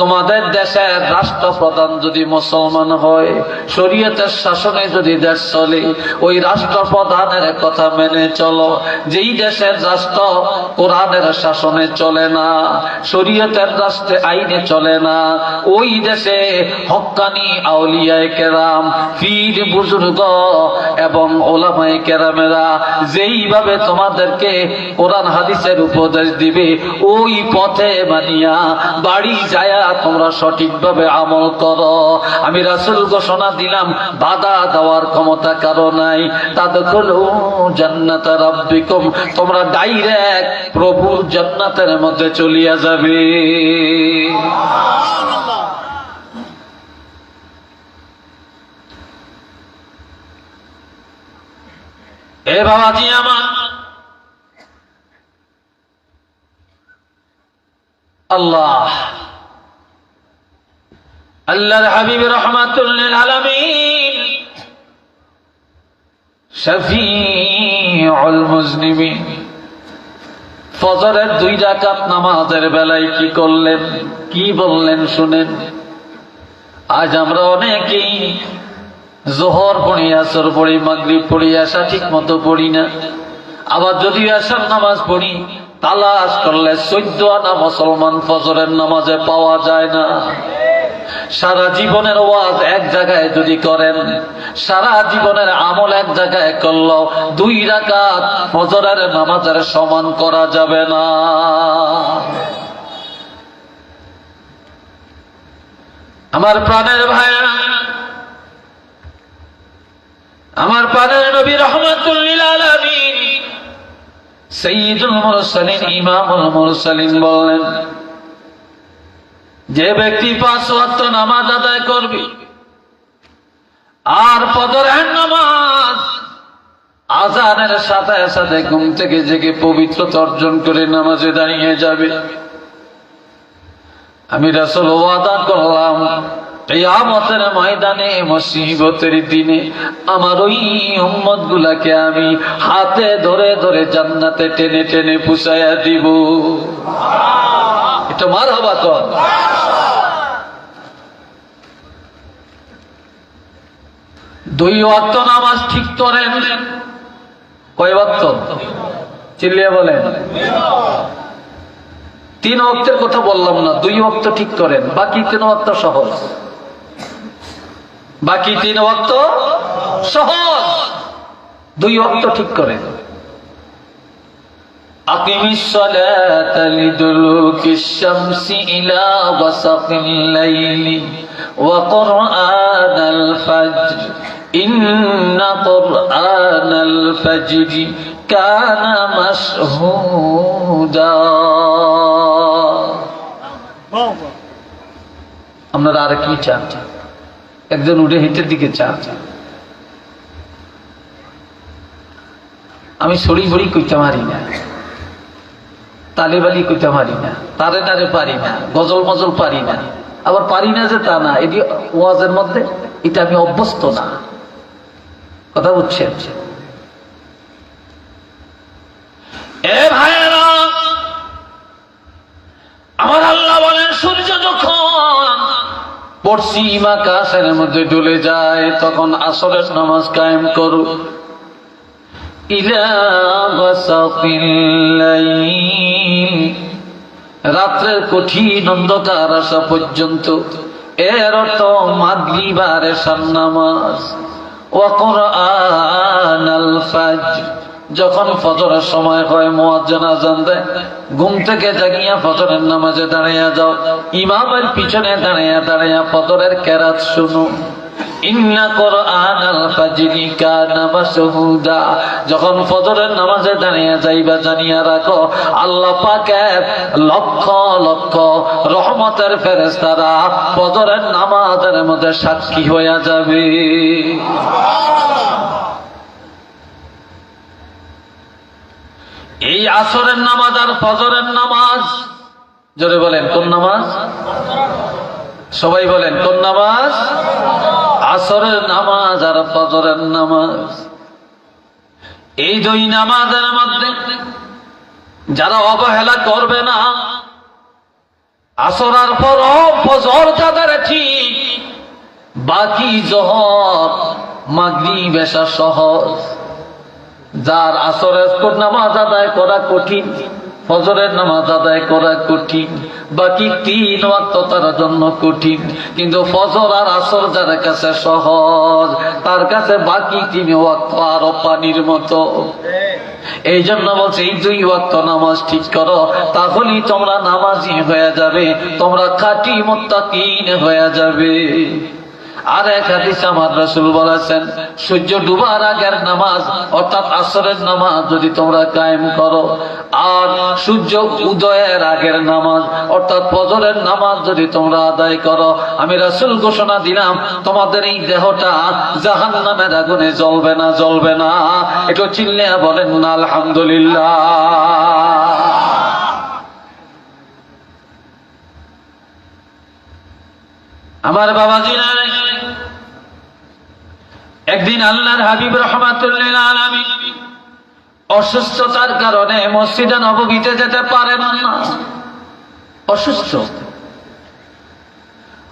তোমাদের দেশের রাষ্ট্রপ্রধান যদি মুসলমান হয়, শরীয়তের শাসনে যদি দেশ চলে, ওই রাষ্ট্রপ্রধানের কথা মেনে চলো। যেই দেশের রাষ্ট্র কোরআনের শাসনে চলে না, শরীয়তের রাষ্ট্রে আইনে চলে না, ওই দেশে হক্কানি আউলিয়ায়ে কেরাম, পীর বুজুর্গ এবং ওলামায়ে কেরামেরা যেইভাবে তোমাদেরকে কোরআন হাদিসের উপদেশ দিবে, ওই পথে মানিয়া বাড়ি যায় তোমরা সঠিকভাবে আমল করো। আমি রাসূল ঘোষণা দিলাম, বাধা দেওয়ার ক্ষমতা কারো নাই। তাদখুলু জান্নাত রাব্বিকুম, তোমরা ডাইরেক্ট প্রভুর জান্নাতের মধ্যে চলিয়া যাবে। এ বাবাজি আমার, আল্লাহ আল্লাহর হাবিব রাহমাতুল লিল আলামিন, শফিউল মুজনিবিন, ফজরের 2 রাকাত নামাজের বেলায় কি করলেন, কি বললেন শুনেন। আজ আমরা অনেকেই যোহর পড়ি, আসর পড়ি, মাগরিব পড়ি, এশা ঠিক মতো পড়ি না। আবার যদি এশার নামাজ পড়ি, তালাশ করলে 14 আনা মুসলমান ফজরের নামাজে পাওয়া যায় না। সারা জীবনের ওয়াজ এক জায়গায় যদি করেন, সারা জীবনের আমল এক জায়গায় করল, 2 রাকাত ফজরের নামাজের সমান করা যাবে না। আমার প্রাণের ভাইরা, নবী রাহমাতুল লিল আলামিন সাইয়্যিদুল মুরসালিন ইমামুল মুরসালিন বললেন, যে ব্যক্তি 5 ওয়াক্ত নামাজ আদায় করবে আর ফজরের নামাজ আযানের সাথে সাথে ঘুম থেকে জেগে পবিত্রতা অর্জন করে নামাজে দাঁড়িয়ে যাবে, আমি রাসূল ওয়াদা করলাম কিয়ামতের ময়দানে মুসিবতের দিনে আমার ওই উম্মত গুলাকে আমি হাতে ধরে ধরে জান্নাতে টেনে টেনে পুষাইয়া দিব। এটা মারহাবা কর। দুই ওয়াক্ত নামাজ ঠিক করেন। কয় ওয়াক্ত? চিল্লিয়ে বলেন। 3 ওয়াক্তের কথা বললাম না, 2 ওয়াক্ত ঠিক করেন, বাকি 3 ওয়াক্ত সহজ। বাকি 3 ওয়াক্ত সহজ, 2 ওয়াক্ত ঠিক করেন। আকিমিস সালাতা লিদুলুকিশ শামসি ইলা ওয়াসাকিল লাইলি ওয়া কুরআনাল ফাজর ইন্না কুরআনাল ফাজরি কানা মাশহুদা। আপনারা আর কি চান? একজন উঠে হিটের দিকে চান। আমি সরি ভরি কইতে পারি না, তালেবালি কইতে পারি না, তারে তারে পারি না, গজল মজল পারি না। আবার পারি না যে তা না, এটি ওয়াজের মধ্যে, এটা আমি অভ্যস্ত না। কথা বুঝছেন? এ ভাইয়েরা, আমার আল্লাহ বলেন, সূর্য যখন পশ্চিম আকাশের মধ্যে ডুলে যায় তখন আসরের নামাজ কায়েম করো। ইলা ওয়াসাকিল লাইল, রাত্রের কঠিন অন্ধকার আসা পর্যন্ত, এর অর্থ মাগরিব আর এশার নামাজ। ওয়া কুরআনাল ফাজর, যখন ফজরের সময় হয় মুয়াজ্জিন আযান দেয়, ঘুম থেকে জাগিয়া ফজরের নামাজে দাঁড়িয়ে যাও, ইমামের পিছনে দাঁড়িয়ে দাঁড়িয়ে ফজরের কেরাত শুনো। ইন্না কুরআনাল ফাজরি কানা মাশহুদা, যখন ফজরের নামাজে দাঁড়িয়ে যাইবা জানিয়া রাখো আল্লাহ পাকের লক্ষ লক্ষ রহমতের ফেরেশতারা ফজরের নামাজের মধ্যে সাক্ষী হয়ে যাবে। এই আসরের নামাজ আর ফজরের নামাজ, জোরে বলেন কোন নামাজ? সবাই বলেন কোন নামাজ? আসরের নামাজ আর ফজরের নামাজ। এই 2 নামাজের মধ্যে যারা অবহেলা করবে না, আসর আর ফজর যাদের ঠিক, বাকি জোহর মাগরিব এশা সহজ। যার আসরের নামাজ আদায় করা কঠিন, ফজরের নামাজ আদায় করা কঠিন, বাকি 3 ওয়াক্ত তার জন্য কঠিন, কিন্তু ফজর আর আসর যার কাছে সহজ, তার কাছে বাকি 3 ওয়াক্ত আরো পানির মতো। এই জন্য বলছে এই 2 ওয়াক্ত নামাজ ঠিক করো, তাহলেই তোমরা নামাজি হয়ে যাবে, তোমরা খাঁটি মুত্তাকিন হয়ে যাবে। আর এক হাদিসে আমার রাসূল বলেছেন, সূর্য ডুবার আগের নামাজ অর্থাৎ আসরের নামাজ যদি তোমরা কায়েম করো, আর সূর্য উদয়ের আগের নামাজ অর্থাৎ ফজরের নামাজ যদি তোমরা আদায় করো, আমি রাসূল ঘোষণা দিলাম তোমাদের এই দেহটা জাহান্নামের আগুনে জ্বলবে না, জ্বলবে না। একটু চিল্লিয়ে বলেন না আলহামদুলিল্লাহ। আমার বাবাজিরা, একদিন আল্লাহর হাবিব রাহমাতুল্লিল আলামিন অসুস্থতার কারণে মসজিদে নববীতে যেতে পারেন না, অসুস্থ।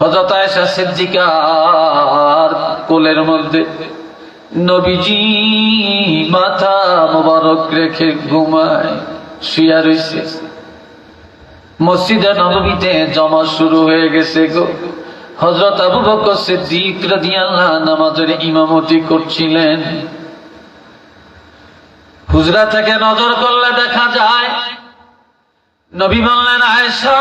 হযরত আয়েশা সিদ্দিকার কোলের মধ্যে নবীজি মাথা মোবারক রেখে ঘুমায়, শুয়ে রইছে। মসজিদে নববীতে জমা শুরু হয়ে গেছে গো। হযরত আবু বকর সিদ্দিক রাদিয়াল্লাহু আনহু নামাজের ইমামতি করছিলেন। হুজরা থেকে নজর করলে দেখা যায় নবী বললেন, আয়েশা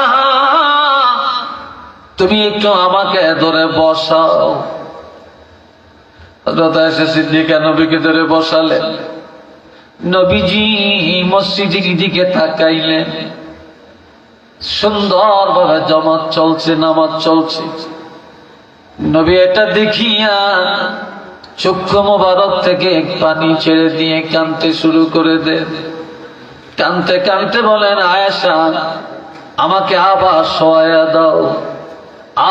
তুমি একটু আমাকে ধরে বসাও। হযরত আয়েশা সিদ্দিকা নবীকে ধরে বসালেন। নবীজি মসজিদের দিকে তাকাইলেন, সুন্দরভাবে জামাত চলছে, নামাজ চলছে। নবী এটা দেখিয়া চক্ষু মোবারক থেকে পানি ছেড়ে দিয়ে কাঁদতে শুরু করে দেন। কাঁদতে কাঁদতে বলেন, আয়েশা আমাকে আবার শোয়াইয়া দাও,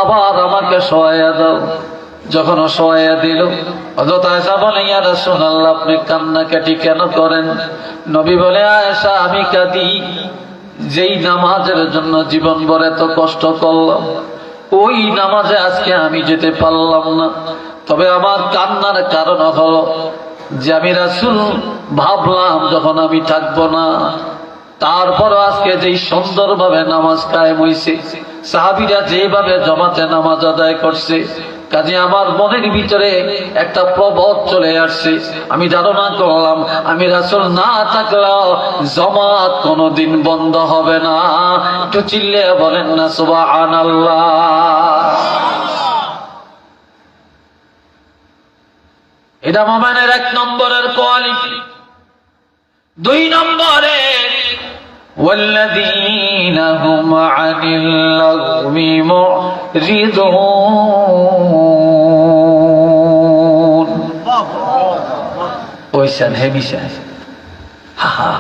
আবার আমাকে শোয়াইয়া দাও। যখন শোয়াইয়া দিল, হযরত আয়েশা বলে, ইয়া রাসূলুল্লাহ আপনি কান্নাকাটি কেন করেন? নবী বলে, আয়েশা আমি কাঁদি যেই নামাজের জন্য জীবন ভর এত কষ্ট করলাম, ওই নামাজে আজকে আমি যেতে পারলাম না। তবে আমার কান্নার কারণ হলো যে আমি রাসূল ভাবলাম যখন আমি থাকবো না, তারপর আজকে যেই সুন্দরভাবে নামাজ কায়েম হইছে, সাহাবীরা যেভাবে জমাতে নামাজ আদায় করছে, কাজে আমার মনের ভিতরে একটা প্রবোধ চলে আসছে। আমি ধারণা করলাম আমি রাসূল না থাকলেও জমাত কোনোদিন বন্ধ হবে না। একটু চিল্লে বলেন না সুবহানাল্লাহ। এটা মুমিনের 1 নম্বরের কোয়ালিটি। 2 নম্বরে والذين هم عن اللغو معرضون ওইসান হেমিসা হা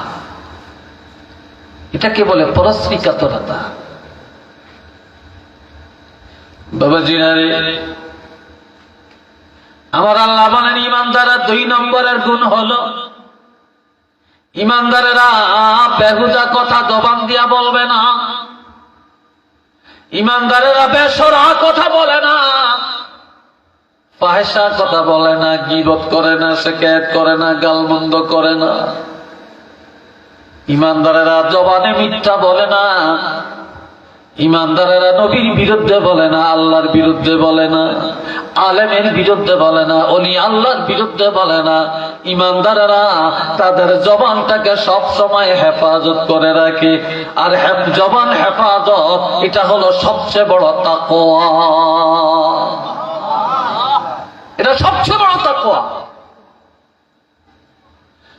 এটাকে বলে পরশ্রীকাতরতা। বাবাজিরা রে, আমার আল্লাহ বলেন ইমানদারের 2 নম্বরের গুণ হলো ইমানদারেরা বেহুদা কথা জবান দিয়া বলবে না, ইমানদারেরা বেসরা কথা বলে না, ফাহিশা কথা বলে না, গীবত করে না, শিকায়েত করে না, গালমন্দ করে না। ইমানদারেরা জবানে মিথ্যা বলে না, ইমানদারেরা নবীর বিরুদ্ধে বলে না, আল্লাহর বিরুদ্ধে বলে না, আলেমের বিরুদ্ধে বলে না, ওলি আল্লাহর বিরুদ্ধে বলে না। ইমানদারেরা তাদের জবানটাকে সব সময় হেফাজত করে রাখে। আর জবান হেফাজত এটা হলো সবচেয়ে বড় তাকওয়া, এটা সবচেয়ে বড় তাকওয়া।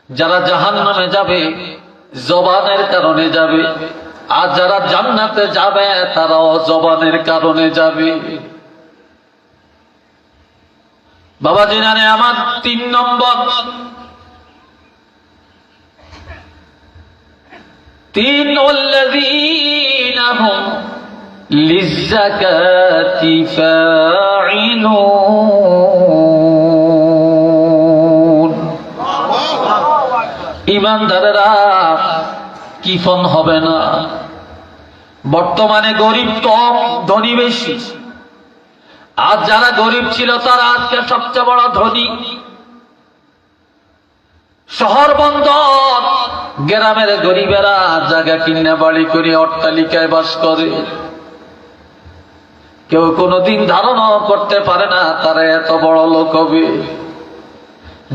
যারা জাহান্নামে যাবে জবানের কারণে যাবে, আর যারা জান্নাতে যাবে তারাও জবানের কারণে যাবে। বাবাজি জানে আমার 3 নম্বর, 3 والذين هم للزكاة فاعلون। ইমানদারেরা কিফন হবে না। বর্তমানে গরিব কম, ধনী বেশি। আজ যারা গরিব ছিল তারা আজকে সবচেয়ে বড় ধনী। শহর বন্দর, গ্রামের গরিবেরা জায়গা কিনে বাড়ি করে অট্টালিকায় বাস করে। কেউ কোনোদিন ধারণা করতে পারে না তারা এত বড় লোক হবে।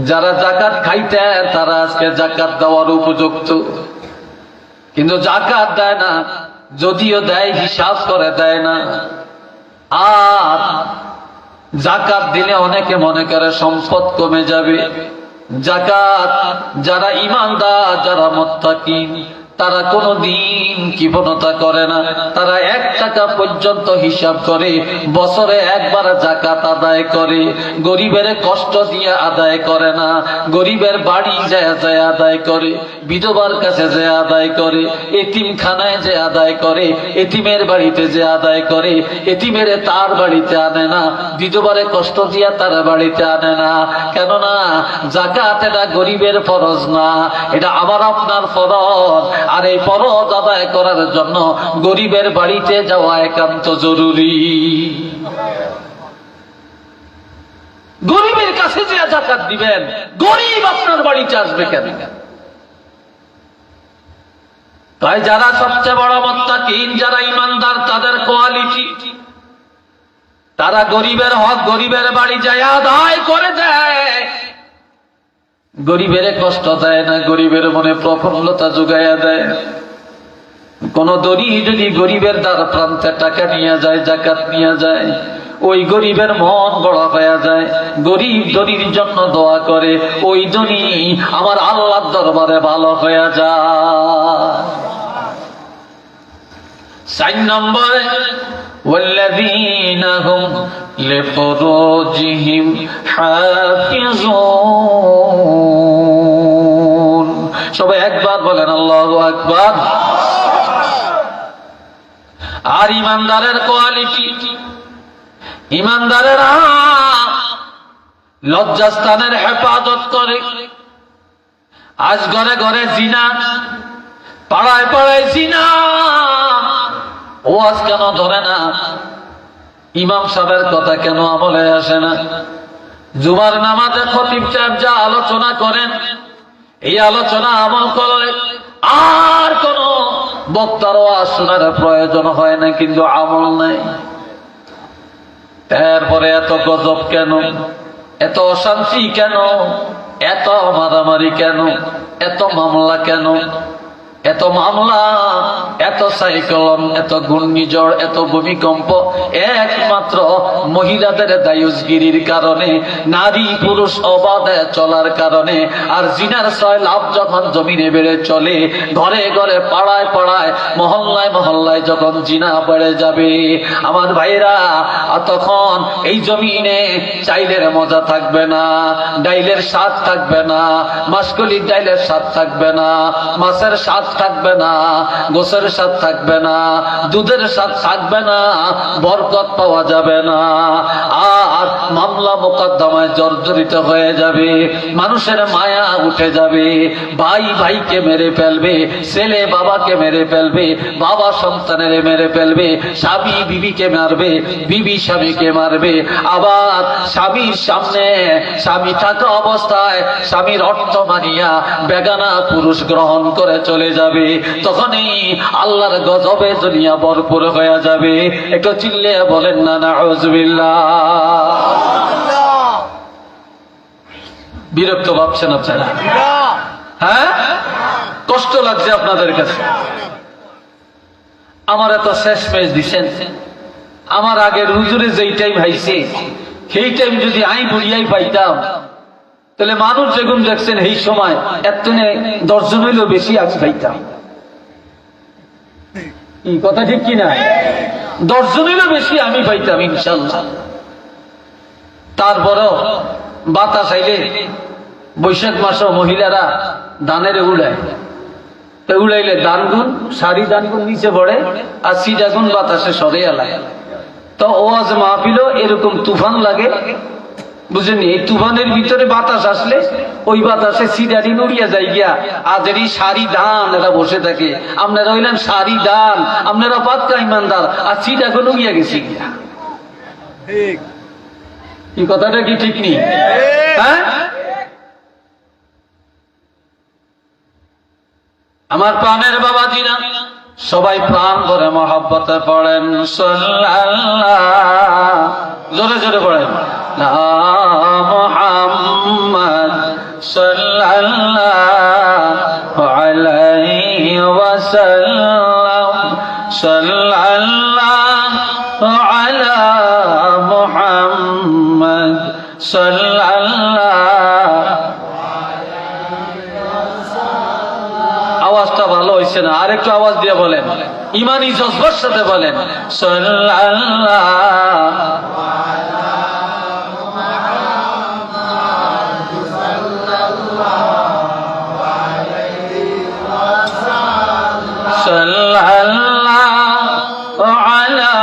যারা যাকাত খাইতেন তারা আজকে যাকাত দেওয়ার উপযুক্ত, কিন্তু যাকাত দেয় না, যদিও দেয় হিসাব করে দেয় না। আর যাকাত দিলে অনেকে মনে করে সম্পদ কমে যাবে। যাকাত যারা ঈমানদার, যারা মুত্তাকিন, তারা কোনদিন কৃপণতা করে না। তারা 1 টাকা পর্যন্ত হিসাব করে, বছরে একবার যাকাত আদায় করে। গরিবের কষ্ট দিয়ে আদায় করে না, গরিবের বাড়ি যায় যায় আদায় করে, বিধবার কাছে যে আদায় করে, এতিমখানায় যে আদায় করে, এতিমের বাড়িতে যে আদায় করে। এতিমের তার বাড়িতে আনে না, বিধবারে কষ্ট দিয়া তার বাড়িতে আনে না। কেননা যাকাত এটা গরিবের ফরজ না, এটা আমার আপনার ফরজ। আর এই ফরজ আদায় করার জন্য গরিবের বাড়িতে যাওয়া একান্ত জরুরি। গরিবের কাছে যে যাকাত দিবেন, গরিব আপনার বাড়িতে আসবে কেন? তাই যারা সবচেয়ে বড় মুত্তাকিন, যারা ঈমানদার, তাদের কোয়ালিটি, তারা গরিবের হক গরিবের বাড়ি যায় আদায় করে দেয়। গরিবের কষ্ট দেয় না, গরিবের মনে প্রফুল্লতা যোগাইয়া দেয়। কোন দরি যদি গরিবের দ্বার প্রান্তে টাকা নিয়ে যায়, যাকাত নিয়ে যায়, ওই গরিবের মন বড় হয়ে যায়, গরিব ধনীর জন্য দোয়া করে, ওই ধনী আমার আল্লাহর দরবারে ভালো হয়ে যায়। 4 নম্বরে والذين هم لفروجهم حافظون। সবাই একবার বলেন আল্লাহু আকবার। আর ইমানদারের কোয়ালিটি, ইমানদারেরা লজ্জাস্থানের হেফাজত করে। আজ ঘরে ঘরে জিনা, পাড়ায় পাড়ায় জিনা, ওয়াজ কেন ধরে না? ইমাম সাহেবের কথা কেন আমলে আসে না? জুমার নামাজে খতিব সাহেব যা আলোচনা করেন, এই আলোচনা আমল করলে আর কোন বক্তার ওয়াজ শোনার প্রয়োজন হয় না, কিন্তু আমল নাই। তারপরে এত গজব কেন? এত অশান্তি কেন? এত মারামারি কেন? এত মামলা কেন? এত মামলা, এত সাইক্লোন, এত ঘূর্ণিঝড়, এত ভূমিকম্প একমাত্র মহিলাদের দায়ুসগিরির কারণে, নারী পুরুষ অবাধে চলার কারণে। আর জিনার লাভ যখন জমিনে বেড়ে চলে, ঘরে ঘরে পাড়ায় পাড়ায় মহল্লায় মহল্লায় যখন জিনা বেড়ে যাবে, আমার ভাইরা, তখন এই জমিনে চাইলের মজা থাকবে না, ডাইলের স্বাদ থাকবে না, মাসকলির ডাইলের স্বাদ থাকবে না, মাছের স্বাদ থাকবে না, গোসের স্বাদ থাকবে না, দুধের স্বাদ থাকবে না, বরকত পাওয়া যাবে না। আর মামলা মোকদ্দমায় জর্জরিত হয়ে যাবে, মানুষের মায়া উঠে যাবে, ভাই ভাইকে মেরে ফেলবে, ছেলে বাবাকে মেরে ফেলবে, বাবা সন্তানের মেরে ফেলবে, স্বামী বিবিকে মারবে, বিবি স্বামীকে মারবে। আবার স্বামীর সামনে স্বামী থাকা অবস্থায় স্বামীর অর্থ মানিয়া বেগানা পুরুষ গ্রহণ করে চলে যাবে। তখনই আল্লাহর গজবে দুনিয়া ভরপুর হয়ে যাবে। একটু চিল্লে বলেন না নাউযুবিল্লাহ। বিরক্ত ভাবছেন আপনারা? হ্যাঁ, কষ্ট লাগছে আপনাদের কাছে? আমার এত শেষ মেশ দিচ্ছেন, আমার আগের হুজুরে যেই টাইম হাইছে সেই টাইম যদি আমি বুড়িয়াই পাইতাম, তাহলে মানুষ যেগুন দেখছেন এই সময় এত 10 জন হইলেও বেশি আমি পাইতাম। এই কথা ঠিক কিনা? 10 জন হইলেও বেশি আমি পাইতাম ইনশাল্লাহ। তারপরও বাতাস আইলে বৈশাখ মাসে মহিলারা ধানের উড়ায়, তো উড়াইলে দানগুন, সারি দানগুন নিচে পড়ে, আর সিডাগুন বাতাসে সরে এলায়। তো ওয়াজ মাহফিলও এরকম তুফান লাগে, বুঝেনি? এই তুফানের ভিতরে বাতাস আসলে ওই বাতাসে সিডারি নড়িয়া যায় গিয়া, আদের এই সারি ধান এরা বসে থাকে। আপনারা হইলেন সারি ধান, আপনারা পাক্কা ইমানদার, আর সিডাগুন উড়িয়া গেছে গিয়া। এই কথাটা কি ঠিক নেই? হ্যাঁ, আমার প্রাণের বাবাজিরা সবাই প্রাণ ভরে মহব্বতে পড়েন সাল্লাল্লাহ, জোরে জোরে পড়েন না মুহাম্মদ সাল্লাল্লাহু আলাইহি ওয়াসাল্লাম, সাল্লাল্লাহু আলা মুহাম্মদ সাল্লাল্লাহু। আওয়াজটা ভালো হয়েছে না, আরেকটু আওয়াজ দিয়ে বলেন, ইমানি জজবার সাথে বলেন সাল্লাল্লাহু সাল্লাল্লাহু আলা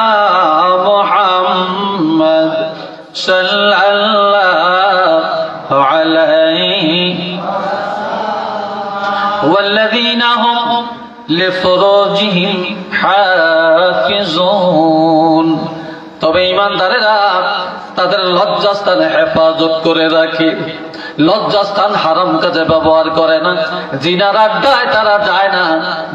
মুহাম্মদ সাল্লাল্লাহু আলাইহি والذين هم لفروجهم حافظون। তবে ঈমানদারেরা তাদের লজ্জাস্থানে হেফাজত করে রাখে, লজ্জাস্থান হারাম কাজে ব্যবহার করে না, জিনার আড্ডায় তারা যায় না,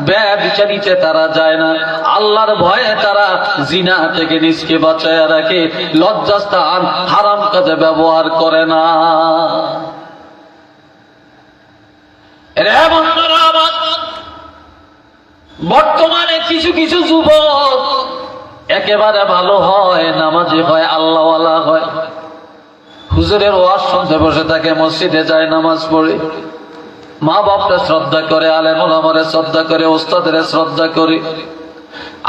ব্যভিচারিতে তারা যায় না, আল্লাহর ভয়ে তারা জিনা থেকে নিজকে বাঁচায় রাখে, লজ্জাস্থান হারাম কাজে ব্যবহার করে না। বর্তমানে কিছু কিছু যুবক একেবারে ভালো হয়, নামাজি হয়, আল্লাহওয়ালা হয়। হুজুরের ওয়াজ শুনতে বসে থাকে, মসজিদে যায়, নামাজ পড়ে, মা বাপকে শ্রদ্ধা করে, আলেম ওলামারে শ্রদ্ধা করে, ওস্তাদের শ্রদ্ধা করে।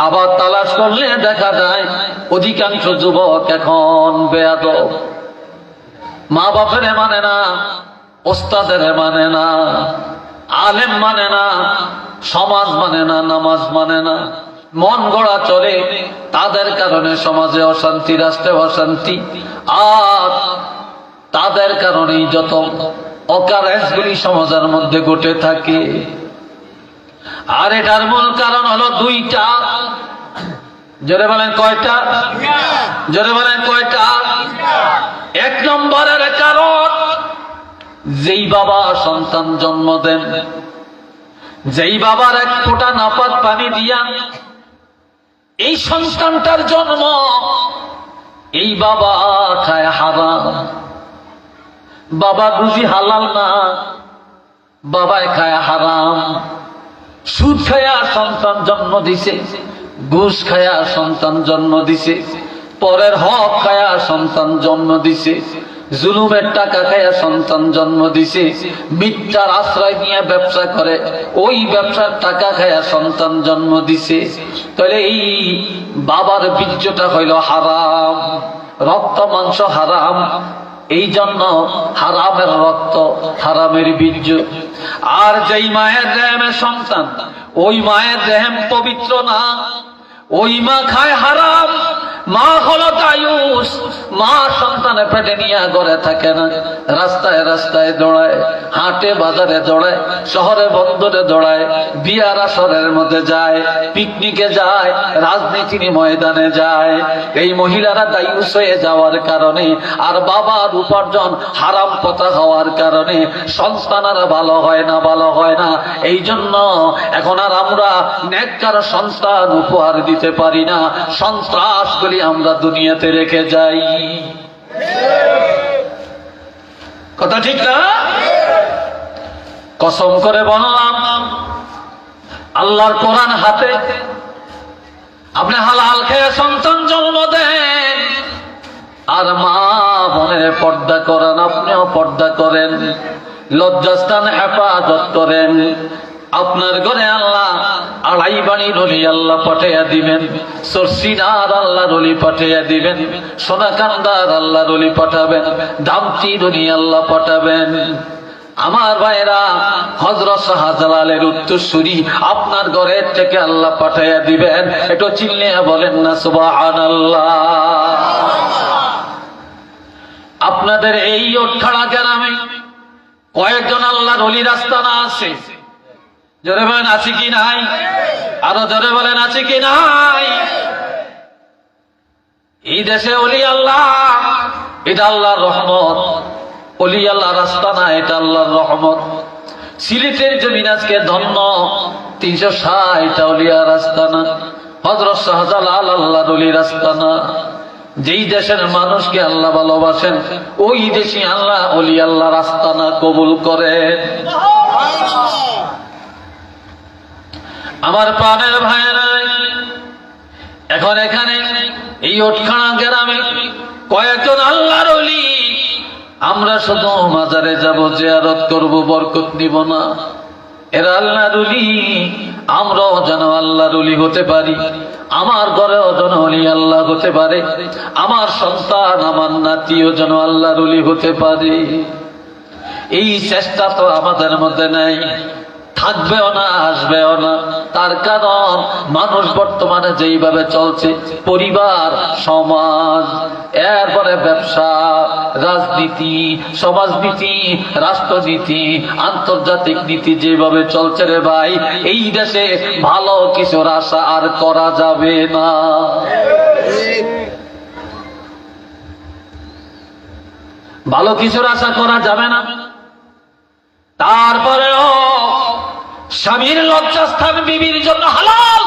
আবার তালাশ করলে দেখা যায় অধিকাংশ যুবক এখন বেয়াদব, মা বাপের মানে না, ওস্তাদের মানে না, আলেম মানে না, সমাজ মানে না, নামাজ মানে না, মন গড়া চলে। তাদের কারণে সমাজে অশান্তি, রাষ্ট্রে অশান্তি, আর তাদের কারণেই যত অকারেন্সগুলি সমাজের মধ্যে ঘটে থাকে। আর এটার মূল কারণ হলো দুইটা। জোরে বলেন কয়টা? জোরে বলেন কয়টা? এক নম্বরের কারণ, যেই বাবা সন্তান জন্ম দেন, যেই বাবার এক ফোঁটা নাপাক পানি দিয়া এই সন্তানটার জন্ম, এই বাবা খায় হারাম। বাবা বুঝি হালাল না, বাবায় খায় হারাম। সুদ খায়া সন্তান জন্ম দিছে, ঘুষ খায়া সন্তান জন্ম দিছে, পরের হক খায়া সন্তান জন্ম দিছে, জুলুমের টাকা খায়া সন্তান জন্ম দিছে, মিথ্যার আশ্রয় নিয়ে ব্যবসা করে, ওই ব্যবসার টাকা খায়া সন্তান জন্ম দিছে। তাহলে এই বাবার বীর্যটা হইল হারাম, রক্ত মাংস হারাম। এই জন্য হারামের রক্ত, হারামের বীর্য। আর যেই মায়ের রেহেমের সন্তান, ওই মায়ের রেহেম পবিত্র না, ওই মা খায় হারাম। মা হলো দায়ুস, মা সন্তানে পেটে নিয়ে ঘরে থাকে না, রাস্তায় রাস্তায় দৌড়ায়, হাটে বাজারে দৌড়ায়, শহরে বন্দরে দৌড়ায়, বিয়ার আসরের মধ্যে যায়, পিকনিকে যায়, রাজনীতির ময়দানে যায়। এই মহিলারা দায়ুস হয়ে যাওয়ার কারণে আর বাবার উপার্জন হারাম পথে হওয়ার কারণে সন্তানারা ভালো হয় না, ভালো হয় না। এই জন্য এখন আর আমরা নেককার সন্তান উপহার দিতে পারি না, সন্ত্রাসগুলি আমরা দুনিয়াতে রেখে যাই। কথা ঠিক না? কসম করে বললাম, আল্লাহর কোরআন হাতে, আপনি হালাল খেয়ে সন্তান জন্ম দেন, আর মা বোনের পর্দা করেন, আপনিও পর্দা করেন, লজ্জাস্থান হেফাজত করেন। আপনার ঘরে আল্লাহ আড়াই বাণী রলি আল্লাহ পাঠাইয়া দিবেন, সরসিনার আল্লাহ রলি পাঠাইয়া দিবেন, সোনাকান্দার আল্লাহ রলি পাঠাবেন, দামতি রলি আল্লাহ পাঠাবেন। আমার ভাইরা, হযরত শাহজালালের উত্তরসূরি আপনার ঘরের থেকে আল্লাহ পাঠাইয়া দিবেন। একটু চিল্লে বলেন না সুবহানাল্লাহ। আপনাদের এই ওঠখাড়া গ্রামে কয়েকজন আল্লাহর ওলির আস্তানা আছে। জোরে বলেন আছে কি নাই? আরো জোরে বলেন আছে কি নাই? এই দেশে ওলি আল্লাহ, এটা আল্লাহর রহমত। ওলি আল্লাহর আস্তানা, এটা আল্লাহর রহমত। সিলেটের জমিন আজকে ধন্য, 360টা ওলিয়ার আস্তানা, হযরত শাহজালাল আল্লাহর ওলির আস্তানা। যেই দেশের মানুষকে আল্লাহ ভালোবাসেন, ওই দেশে আল্লাহ ওলি আল্লাহর আস্তানা কবুল করেন। আমার প্রাণের ভাইয়েরা, এখন এখানে এই ওঠখানা গ্রামে কয়েকজন আল্লাহর ওলি, আমরা শুধু মাজারে যাব, জিয়ারত করব, বরকত নিব না। এরা আল্লাহর ওলি, আমরাও যেন আল্লাহর ওলি হতে পারি, আমার ঘরেও যেন ওলি আল্লাহ হতে পারে, আমার সন্তান, আমার নাতিও যেন আল্লাহর ওলি হতে পারে। এই চেষ্টা তো আমাদের মধ্যে নাই, থাকবেও না, আসবেও না। তার কারণ মানুষ বর্তমানে যেইভাবে চলছে, পরিবার, সমাজ, এরপরে ব্যবসা, রাজনীতি, সমাজনীতি, রাষ্ট্রনীতি, আন্তর্জাতিক নীতি যেভাবে চলছে রে ভাই, এই দেশে ভালো কিছুর আশা আর করা যাবে না। ভালো কিছুর আশা করা যাবে না। তারপরেও স্বামীর লজ্জাস্থান বিবির জন্য হালাল,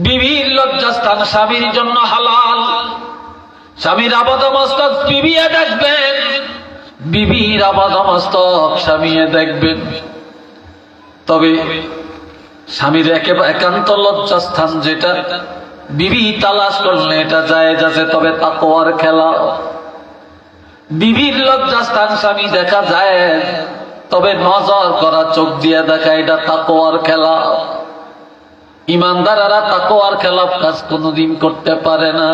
বিবির লজ্জাস্থান স্বামীর জন্য হালাল। স্বামীর আপাদমস্তক বিবিয়ে দেখবেন, বিবির আপাদমস্তক স্বামীয়ে দেখবেন। তবে স্বামীর একান্ত লজ্জাস্থান যেটা, বিবি তালাশ করলে এটা জায়েজ আছে, তবে তাকওয়ার খেলা। বিবির লজ্জাস্থান স্বামী দেখা যায়, তবে নজর করা, চোখ দিয়ে দেখা, এটা তাকওয়ার খেলা। ইমানদারেরা তাকওয়ার খেলাফ কাজ কোনোদিন করতে পারে না।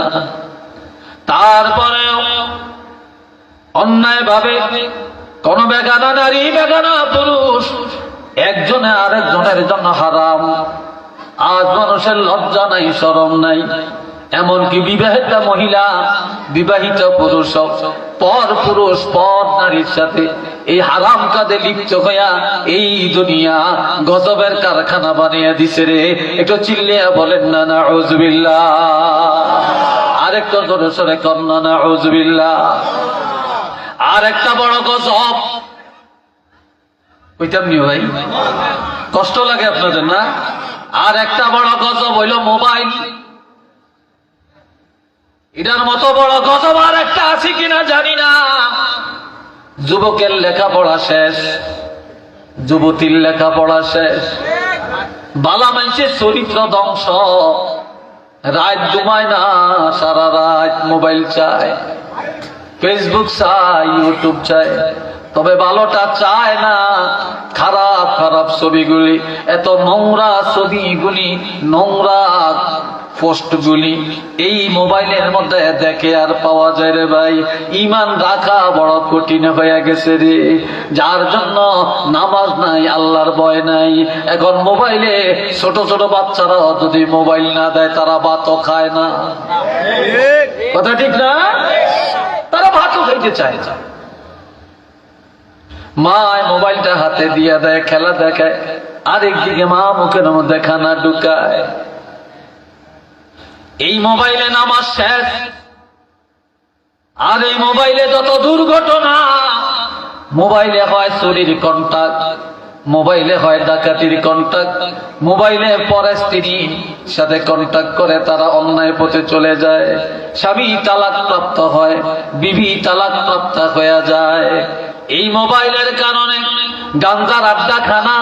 তারপরেও অন্যায় ভাবে কোন বেগানা নারী, বেগানা পুরুষ একজনে আরেকজনের জন্য হারাম। আজ মানুষের লজ্জা নাই, শরম নাই। এমনকি বিবাহিত মহিলা, বিবাহিত পুরুষ, পুরুষ পর নারীর সাথে এই হারাম কাজে লিপ্ত হইয়া এই দুনিয়া গজবের কারখানা বানিয়ে দিছে রে। একটু চিল্লিয়া বলেন না নাউযুবিল্লাহ। আরেকটা জোরে সরে কন্যা নাউযুবিল্লাহ। আর একটা বড় গজব, ওইটা নিও ভাই, কষ্ট লাগে আপনাদের না? আর একটা বড় গজব হইল মোবাইল। এটার মতো বড় গজব আর একটা আছে কিনা জানি না। যুবকের লেখাপড়া শেষ, যুবতীর লেখাপড়া শেষ, বালা মানুষের চরিত্র ধ্বংস, রাত ঘুমায় না, সারা রাত মোবাইল চায়, ফেসবুক চায়, ইউটিউব চায়, তবে ভালোটা চায় না। খারাপ খারাপ ছবিগুলি, এত নোংরা ছবিগুলি, নোংরা পোস্টগুলি এই মোবাইলের মধ্যে দেখে আর পাওয়া যায় রে ভাই। ইমান রাখা বড় কঠিন হয়ে গেছে রে, যার জন্য নামাজ নাই, আল্লাহর ভয় নাই। এখন মোবাইলে ছোট ছোট বাচ্চারা যদি মোবাইল না দেয়, তারা ভাতও খায় না। কথা ঠিক না? তারা ভাতও খাইতে চায় না। মা মোবাইলটা হাতে দিয়ে দেয়, খেলা দেখায়, আরেকদিকে মা মুখের মধ্যে খানা ঢুকায়। এই মোবাইলে নামাজ শেষ, আর এই মোবাইলে যত দুর্ঘটনা। মোবাইলে হয় চুরির কন্টাক্ট, মোবাইলে হয় ডাকাতির কন্টাক্ট, মোবাইলে পরে স্ত্রীর সাথে কন্টাক্ট করে তারা অন্যায় পথে চলে যায়। স্বামী তালাক প্রাপ্ত হয়, বিবি তালাক প্রাপ্ত হয়ে যায় এই মোবাইলের কারণে। গাঞ্জার আড্ডাখানা,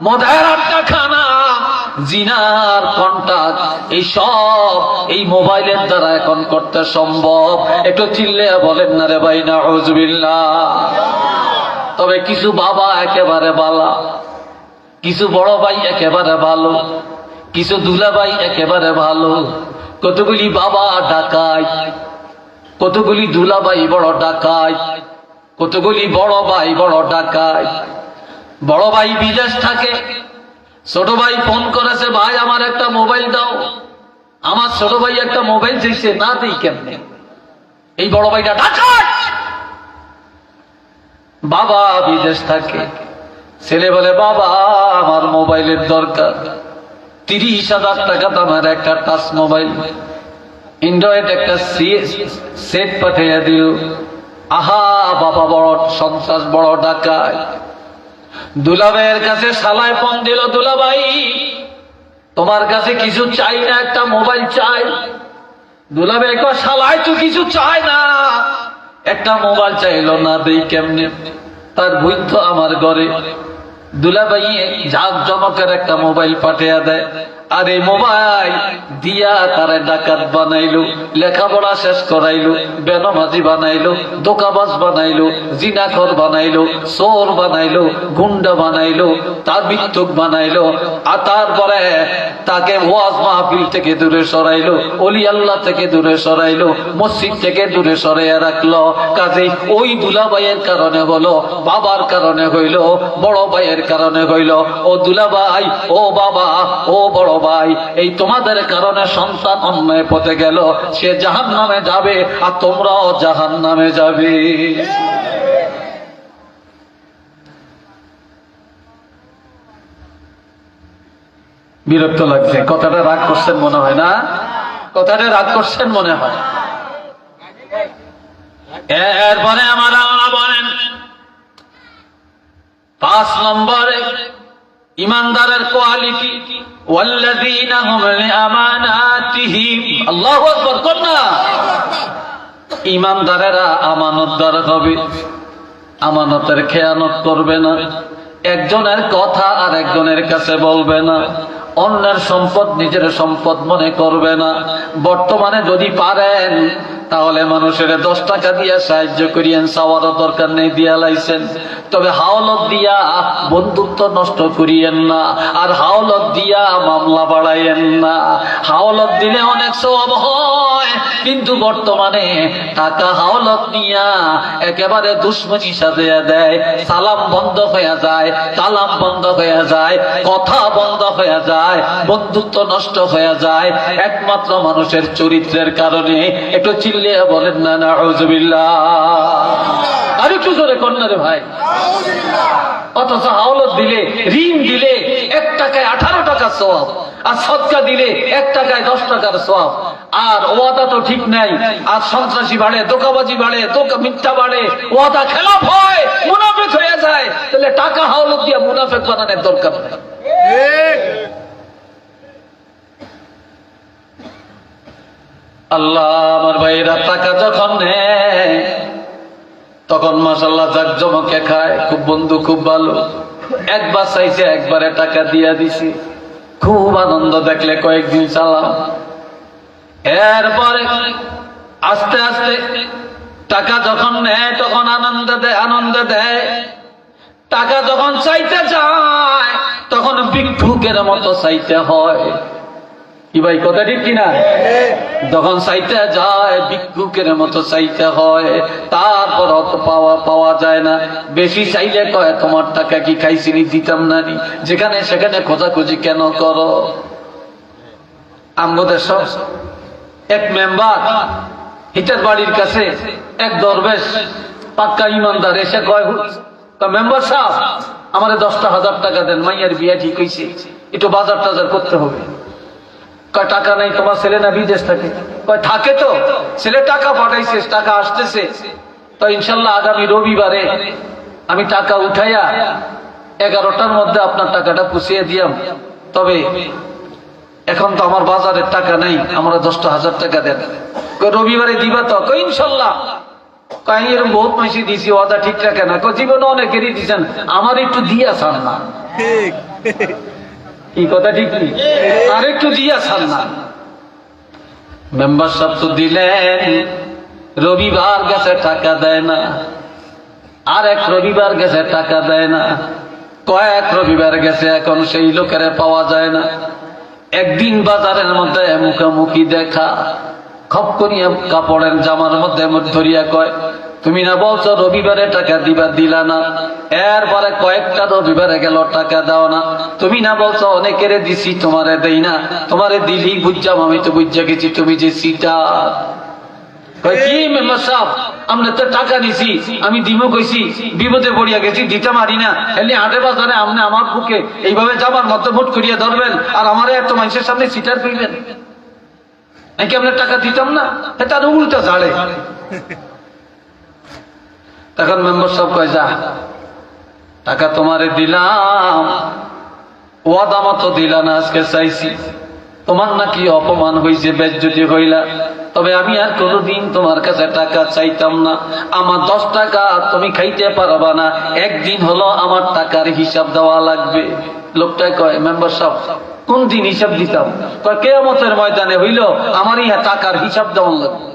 মদের আড্ডাখানা, জিনার কন্টাক্ট, এই সব এই মোবাইলের দ্বারা এখন করতে সম্ভব। একটু চিল্লে বলেন না রে ভাই নাউযুবিল্লাহ। তবে কিছু বাবা একেবারে বালা, কিছু বড় ভাই একেবারে ভালো, কিছু দুলাভাই একেবারে ভালো। কতগুলি বাবা ডাকাত, কতগুলি দুলাভাই বড় ডাকাত, কতগুলি বড় ভাই বড় ডাকাত। বড় ভাই বিদেশ থাকে, ছোট ভাই ফোন করেছে, ভাই আমার একটা মোবাইল দাও। আমার ছোট ভাই একটা মোবাইল চাইছে, না দেই কেমনে? এই বড় ভাইটা ডাকাত। বাবা বিদেশ থাকে, ছেলে বলে বাবা আমার মোবাইলের দরকার, 30,000 টাকা দামের একটা টাচ মোবাইল, অ্যান্ড্রয়েড একটা সেট পাঠিয়ে দিল। আহা বাবা বড় সন্ত্রাস, বড় ডাকাত। দুলাভাইয়ের কাছে শালায় ফোন দিল, দুলাভাই তোমার কাছে কিছু চাই না, একটা মোবাইল চাই। দুলাভাই কয় শালায় তো কিছু চায় না, একটা মোবাইল চাইলো, না দেই কেমনে? তার বৈধ আমার ঘরে। দুলাভাই জাক জমকের একটা মোবাইল পাঠিয়ে দেয়, আর এই মোবাইল দিয়া তারা ডাকাত বানাইলো, লেখাপড়া শেষ করাইলো, বেনামাজি বানাইলো, দোকাবাজ বানাইলো, জিনাখর বানাইলো, চোর বানাইলো, গুন্ডা বানাইলো, তার মৃত্যুক বানাইলো। আর তারপরে তাকে ওয়াজ মাহফিল থেকে দূরে সরাইলো, অলি আল্লাহ থেকে দূরে সরাইলো, মসজিদ থেকে দূরে সরাইয়া রাখলো। কাজে ওই দুলাভাইয়ের কারণে হলো, বাবার কারণে হইল, বড় ভাইয়ের কারণে হইল। ও দুলাভাই, ও বাবা, ও বড় ভাই, এই তোমাদের কারণে সন্তান অন্যায় পথে গেল, সে জাহান্নামে যাবে, আর তোমরাও জাহান্নামে যাবে। বিরক্ত লাগছে, কথাটা রাগ করছেন মনে হয় না? কথাটা রাগ করছেন মনে হয়। এরপরে আমার বলেন 5 নম্বরে ইমানদারের কোয়ালিটি, ওয়াল্লাযীনা হুম লিআমানাতিহিম, আল্লাহু আকবার করনা। ইমানদারেরা আমানতদার হবে, আমানতের খেয়ানত করবে না, একজনের কথা আর একজনের কাছে বলবে না, অন্যের সম্পদ নিজের সম্পদ মনে করবে না। বর্তমানে যদি পারেন তাহলে মানুষের 10 টাকা দিয়া সাহায্য করিয়েন, চাওয়ারও দরকার নেই, দিয়া লাইছেন। তবে হাওলত দিয়া বন্ধুত্ব নষ্ট করিয়েন না, আর হাওলত দিয়া মামলা বাড়াইয়েন না। হাওলত দিলে অনেক সওয়াব হয়, কিন্তু বর্তমানে টাকা হাওলত নিয়া একেবারে দুশ্মনী সাজিয়ে দেয়। সালাম বন্ধ হয়ে যায়, কালাম বন্ধ হয়ে যায়, কথা বন্ধ হয়ে যায়, বন্ধুত্ব নষ্ট হয়ে যায়, একমাত্র মানুষের চরিত্রের কারণে। একটু চিল্লিয়ে বলেন না নাউযুবিল্লাহ। আর একটু জোরে কন্যা রে ভাই। অথচ হাওলত দিলে, ঋণ দিলে 1 টাকায় 18 টাকা সওয়াব, আর সদকা দিলে 1 টাকায় 10 টাকার সওয়াব। আর ওয়াদা তো ঠিক নাই, আর সন্ত্রাসী বাড়ে, ধোঁকাবাজি বাড়ে, মিথ্যা বাড়ে, ওয়াদা খেলাফ হয়, মুনাফিক হয়ে যায়। তাহলে টাকা হাওলত দিয়ে মুনাফিক বানানোর দরকার নেই। আল্লাহ, আমার ভাইরা টাকা যখন নেয় তখন মাশাআল্লাহ জাকজমকে খায়, খুব বন্ধু, খুব ভালো। একবার চাইছে, একবারে টাকা দিয়া দিছি, খুব আনন্দ দেখলে কয়েকদিন চালাম। এরপরে আস্তে আস্তে টাকা যখন নেয় তখন আনন্দ দেয়। টাকা যখন চাইতে যায় তখন ভিক্ষুকের মতো চাইতে হয়। কি ভাই, কথা ঠিক কিনা? যখন চাইতে যায় ভিক্ষুকের মতো চাইতে হয়, তারপর অত পাওয়া যায় না। বেশি চাইলে কয় তোমার টাকা কি খাইছিনি, দিতাম না নি। যেখানে সেখানে খোঁজাখুঁজি কেন করো? আমাদের সব এক মেম্বার হিটার বাড়ির কাছে এক দরবেশ পাক্কা ইমানদার এসে কয়, মেম্বার সাহেব আমারে 10,000 টাকা দেন, মাইয়ার বিয়া ঠিক হয়েছে, একটু বাজার টাজার করতে হবে। কয় টাকা নাই, তোমার ছেলে না বিদেশ থাকে? কয় থাকে তো, ছেলে টাকা পাঠাইছে, টাকা আসতেছে, তো ইনশাল্লাহ আগামী রবিবারে আমি টাকা উঠাইয়া 11টার মধ্যে আপনার টাকাটা পুষিয়ে দিয়াম। তবে এখন তো আমার বাজারের টাকা নাই, আমরা 10,000 টাকা দেন। কয় রবিবারে দিবা তো? কয় ইনশাল্লাহ। কয় এরকম বহুত মাসি দিছি, ওয়াদা ঠিক রাখে না। কয় জীবনে অনেকেরই দিচ্ছেন, আমার একটু দিয়া ছাড় না। কি কথা ঠিক নেই? আর একটু দিয়া ছাড় না। মেম্বার সাহেব তো দিলেন, রবিবার গেছে টাকা দেয় না, আর এক রবিবার গেছে টাকা দেয় না, কয়েক রবিবার গেছে, এখন সেই লোকের পাওয়া যায় না। একদিন বাজারের মধ্যে মুখামুখি দেখা, খপ করিয়া কাপড়ের জামার মধ্যে ধরিয়া কয়, তুমি না বলছো রবিবারে টাকা দিবা, দিলা না। এরপরে কয়েকটা রবিবারে গেল, টাকা দাও না। তুমি না বলছো অনেকেরে দিছি, তোমারে দেই না। তোমারে দিলি বুঝলাম, আমি তো বুঝা গেছি তুমি যে সিটার। কি মেম্বার সাহেব, আমরা তো টাকা নিছি, আমি দিমো কইছি, বিপদে পড়িয়া গেছি, দিতে পারি না। এমনি হাটে বাজারে আপনি আমার বুকে এইভাবে যাবার মতো মুট করিয়া ধরবেন, আর আমারে এত মানুষের সামনে সিটার কইবেন নাকি আপনার টাকা দিতাম না? তার উল্টা ঝাড়ে। তখন মেম্বার সাহেব কয়, যা টাকা তোমারে দিলাম, ওয়াদা মতো দিলা না, আজকে চাইছি, তোমার নাকি অপমান হয়েছে, বেজ্জতি হইলা। তবে আমি আর কোনোদিন তোমার কাছে টাকা চাইতাম না। আমার 10 টাকা তুমি খাইতে পারবা না, একদিন হলো আমার টাকার হিসাব দেওয়া লাগবে। লোকটাই কয়, মেম্বার সাহেব কোন দিন হিসাব দিতাম? কয় কিয়ামতের ময়দানে হইল আমার ইহা টাকার হিসাব দেওয়া লাগবে।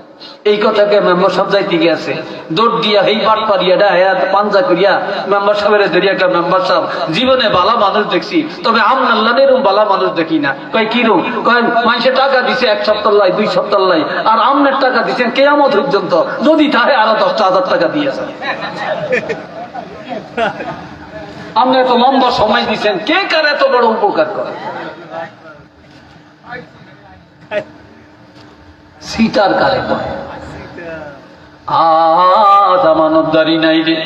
এই কথাকে মেম্বার সাহেব যাইতে গেছে, দৌড় দিয়া এই পাট পারিয়া ডায়াত পাঞ্জা করিয়া মেম্বার সাহেবের ধরিয়া, মেম্বার সাহেব জীবনে বালা মানুষ দেখছি, তবে আমনাল্লাহ এরকম বালা মানুষ দেখি না। কয় কিরম? কয় মানুষের টাকা দিছে 1 সপ্তাহ লাই, 2 সপ্তাহ লাই, আর আমনের টাকা দিচ্ছেন কিয়ামত পর্যন্ত, যদি তাহে আরো 10,000 টাকা দিয়েছে। আপনি এত লম্বা সময় দিচ্ছেন, কে কার এত বড় উপকার করে? সিটার কারে করে? আজ আমানতদারি নাই রে।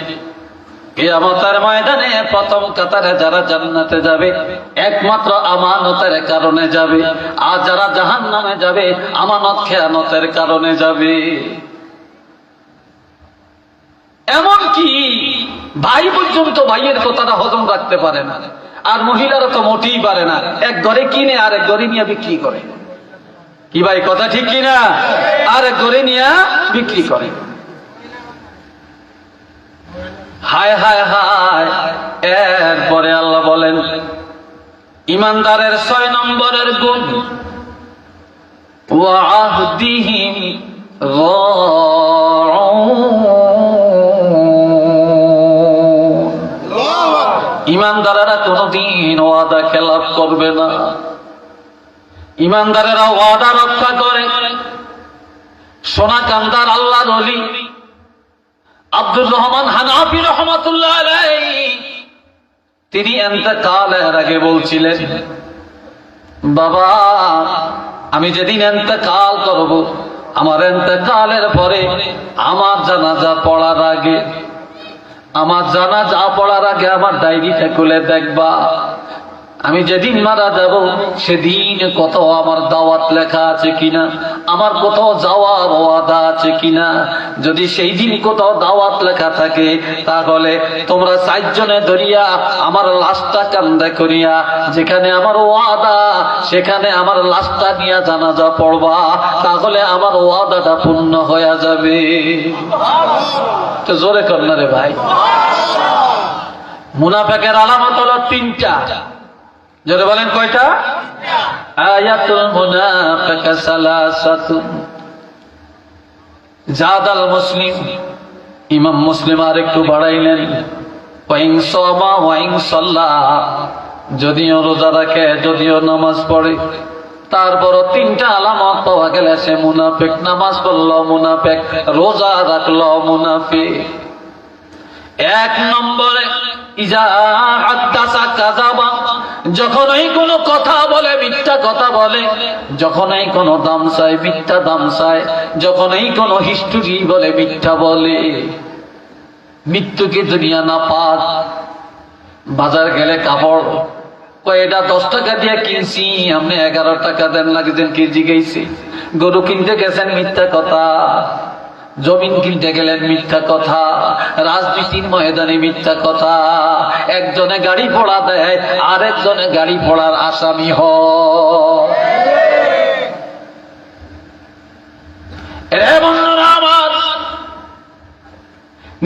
কিয়ামতের ময়দানে প্রথম কাতারে যারা জান্নাতে যাবে একমাত্র আমানতের কারণে যাবে, আর যারা জাহান্নামে যাবে আমানত খেয়ানতের কারণে যাবে। এমন কি ভাই পর্যন্ত ভাইয়ের কথাটা হজম রাখতে পারে না, আর মহিলারা তো মোটেই পারে না। এক ঘরে কিনে আর এক ঘরে নিয়ে বিক্রি করে। কি ভাই, কথা ঠিক কিনা? আর এক ঘরে নিয়ে বিক্রি করে। হায় হায় হায়। এরপরে আল্লাহ বলেন, ইমানদারের 6 নম্বরের গুণ ওয়া আহদিহিম ইমানদারেরা কোনদিন ওয়াদা খেলাফ করবে না। ইমানদারেরা ওয়াদা রক্ষা করে। সোনাকান্দার আল্লাহর ওলি আব্দুর রহমান হানাফি রহমাতুল্লাহ আলাইহি তিনি ইন্তেকালের আগে বলছিলেন, বাবা আমি যেদিন ইন্তেকাল করব, আমার ইন্তেকালের পরে আমার জানাজা পড়ার আগে আমার ডায়েরিটা খুলে দেখবা, আমি যেদিন মারা যাব সেদিন কত আমার দাওয়াত লেখা আছে কিনা, আমার কোথাও যাওয়ার ওয়াদা আছে কিনা। যদি সেই দিন কোথাও দাওয়াত লেখা থাকে তাহলে তোমরা 4 জনে ধরিয়া আমার লাশটা কান্দে করিয়া যেখানে আমার ওয়াদা সেখানে আমার লাশটা নিয়ে জানাজা পড়বা, তাহলে আমার ওয়াদাটা পূর্ণ হয়ে যাবে। তো জোরে কর না রে ভাই। মুনাফিকের আলামত হলো 3টা। জোরে বলেন কয়টা? আয়াতুল মুনাফিক সালাসাতুন। জাদাল মুসলিম, ইমাম মুসলিম আর একটু বাড়াইলেন, ওয়াইন সামা ওয়াইন সাল্লা, যদিও রোজা রাখে যদিও নামাজ পড়ে, তারপর 3টা আলামত পাওয়া গেলে সে মুনাফিক। নামাজ পড়লো মুনাফিক, রোজা রাখলো মুনাফিক। 1 নম্বরে ইজা হাদাসা কাযাবা, যখনই কোনো কথা বলে মিথ্যা কথা বলে, যখনই কোনো দাম চায় মিথ্যা দাম চায়, যখনই কোনো হিস্ট্রি বলে মিথ্যা বলে। মৃত্যুকে দুনিয়া না পাক। বাজার গেলে কাপড় কয় এটা 10 টাকা দিয়ে কিনছি, আপনি 11 টাকা দেন লাগছেন কেজি গেছে। গরু কিনতে গেছেন মিথ্যা কথা, জমিন কিনতে গেলেন মিথ্যা কথা, রাজনীতির ময়দানে মিথ্যা কথা। একজনে গাড়ি পোড়া দেয়, আরেকজনে গাড়ি পোড়ার আসামি হয়। বন্ধুরা আমার,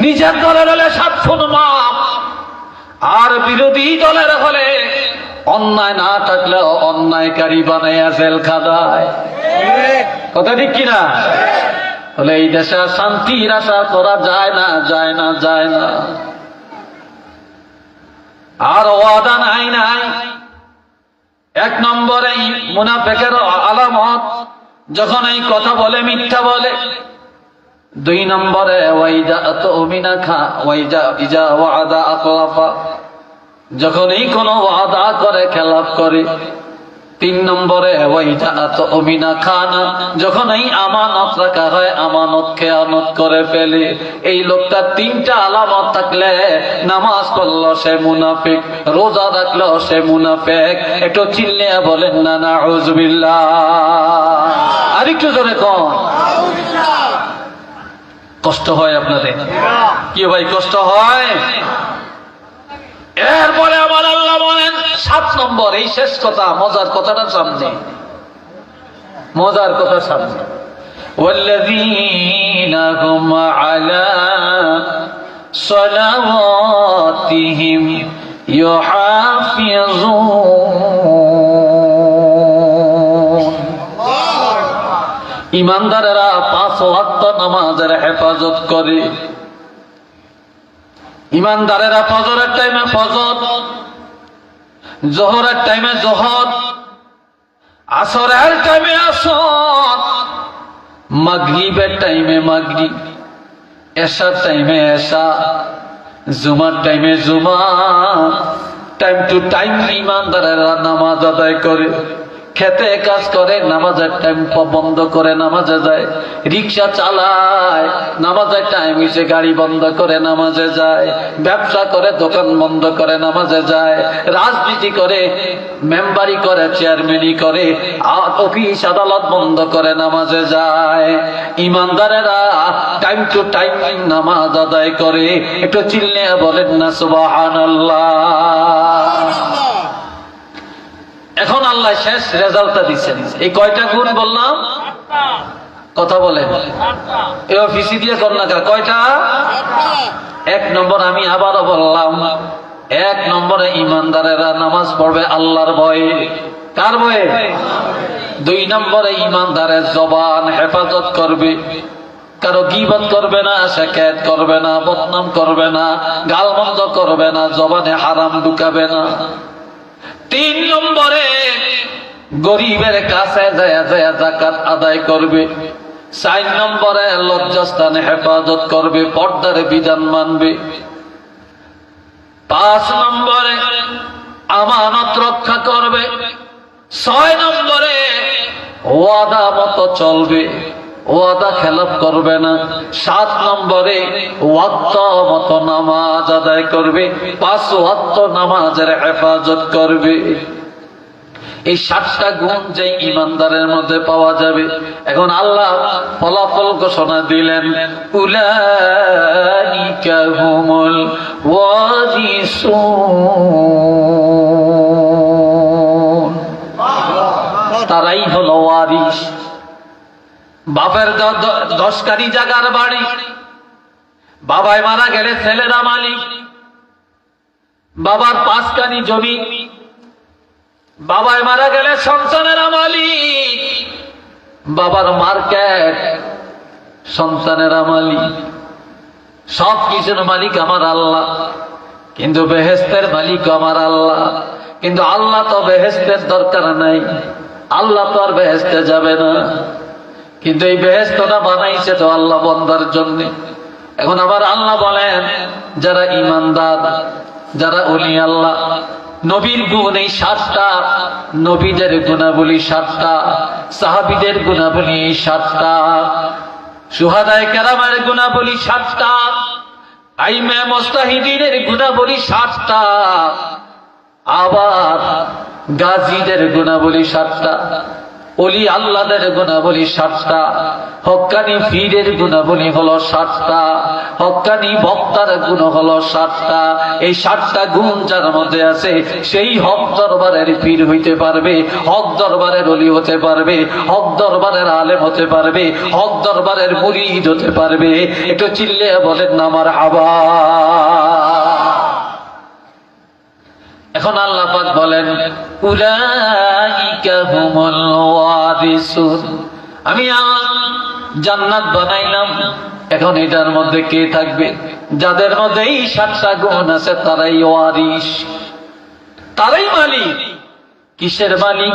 নিজের দলের হলে 7 খুন মাপ, আর বিরোধী দলের হলে অন্যায় না থাকলেও অন্যায়কারী বানাইয়া জেল খাদায়। কথা ঠিক কিনা? বলে এই দেশে শান্তির আশা করা যায় না, যায় না, যায় না। আর ওয়াদা নাই। 1 নম্বরে মুনাফিকের আলামত, যখন এই কথা বলে মিথ্যা বলে। 2 নম্বরে ওয়াইদা তুমিনা খা ওয়াইজা ইজা ওয়াদা আখলাফা, যখন এই কোনো ওয়াদা করে খেলাফ করে। 3 নম্বরে ওয়াইদা তুমিনা খানা, যখন এই আমানত রাখা হয় আমানত খেয়ানত করে ফেলে। এই লোকটা 3টা আলামত থাকলে নামাজ পড়লো সে মুনাফিক, রোজা রাখলো সে মুনাফিক। একটু চিল্লে বলেন না নাউযুবিল্লাহ। আরেকটু জোরে কোন। কষ্ট হয় আপনাদের? কি ভাই কষ্ট হয়? এরপরে আমার আল্লাহ বলেন 7 নম্বর, এই শেষ কথা, মজার কথাটা সামনে, মজার কথা সামনে। ওয়াল্লাযীনা হুম আলা সালাওয়াতিহিম ইউহাফিজুন। ইমানদারেরা 5 ওয়াক্ত নামাজের হেফাজত করে। ইমানদারেরা ফজরের টাইমে ফজর, জোহরের টাইমে জোহর, আসরের টাইমে আসর, মাগরিবের টাইমে মাগরিব, এশার টাইমে এশা, জুমার টাইমে জুমা। টাইম টু টাইম ইমানদারেরা নামাজ আদায় করে। খেতে কাজ করে, নামাজের টাইম বন্ধ করে নামাজে যায়। রিক্সা চালায়, নামাজের টাইম এসে গাড়ি বন্ধ করে নামাজে যায়। ব্যবসা করে, দোকান বন্ধ করে নামাজে যায়। রাজনীতি করে, মেম্বারি করে, চেয়ারম্যানই করে, অফিস আদালত বন্ধ করে নামাজে যায়। ইমানদারেরা টাইম টু টাইম নামাজ আদায় করে। একটু চিল্লে বলেন না সুবহানাল্লাহ। এখন আল্লাহ শেষ রেজাল্টটা দিচ্ছেন। এই কয়টা গুণ বললাম? কথা বলেন, এই অফিসি দিয়ে কর না কয়টা? 1 নম্বর আমি আবারও বললাম, এক নম্বরে ইমানদারেরা নামাজ পড়বে আল্লাহর ভয়ে। কার ভয়ে? দুই নম্বরে ইমানদারের জবান হেফাজত করবে, কারো গীবত করবে না, শিকায়ত করবে না, বদনাম করবে না, গালমন্দ করবে না, জবানে হারাম ঢুকাবে না। তিন নম্বরে গরিবের কাছে যায় যায় যাকাত আদায় করবে। চার নম্বরে লজ্জাস্থানে হেফাজত করবে, পর্দার বিধান মানবে। পাঁচ নম্বরে আমানত রক্ষা করবে। ছয় নম্বরে ওয়াদা মতো চলবে, ওয়াদা খেলাপ করবে না। সাত নম্বরে ওয়াক্ত মতো নামাজ আদায় করবে, 5 ওয়াক্ত নামাজের হেফাজত করবে। এই 7টা গুণ যে ইমানদারের মধ্যে পাওয়া যাবে। এখন আল্লাহ ফলাফল ঘোষণা দিলেন, উলাইকা হুমুল ওয়ারিসুন, তারাই হলো ওয়ারিস। বাপের 10 জায়গার বাড়ি, বাবাই মারা গেলে ছেলেরা মালিক। বাবার 5 জমি, বাবাই মারা গেলে সন্তানেরা মালিক। বাবার মার্কেট, সন্তানেরা মালিক। সব কিছুর মালিক আমার আল্লাহ, কিন্তু বেহেশতের মালিক আমার আল্লাহ। কিন্তু আল্লাহ তো বেহেশতের দরকার নাই, আল্লাহ তো আর বেহেশতে যাবে না। কিন্তু এই বেহেশতটা বানাইছে তো আল্লাহ বান্দার জন্য। এখন আবার আল্লাহ বলেন, যারা ঈমানদার, যারা ওলি আল্লাহ, নবীর গুণ এই 7টা, নবীদের গুণাবলী 7টা, সাহাবীদের গুণাবলী 7টা, শুহাদায়ে কেরামের গুণাবলী 7টা, আইমে মুজতাহিদিনের গুণাবলী 7টা, আবার গাজীদের গুণাবলী 7টা, ওলি আল্লাহদের গুণাবলী 7টা, হক্কানি পীরের গুণাবলী হলো 7টা, হক্কানি বক্তার গুণ হলো 7টা। এই 7টা গুণ যার মধ্যে আছে, সেই হক দরবারের পীর হইতে পারবে, হক দরবারের ওলি হতে পারবে, হক দরবারের আলেম হতে পারবে, হক দরবারের মুরিদ হতে পারবে। একটু চিল্লে বলেন না মারহাবা। এখন আল্লাহ পাক বলেন, উলাইকা হুমুল ওয়ারিসুন, আমি আল্লাহ জান্নাত বানাইলাম। এখন এটার মধ্যে কে থাকবে? যাদের মধ্যে এই 7টা গুণ আছে, তারাই ওয়ারিস, তারাই মালিক। কিসের মালিক?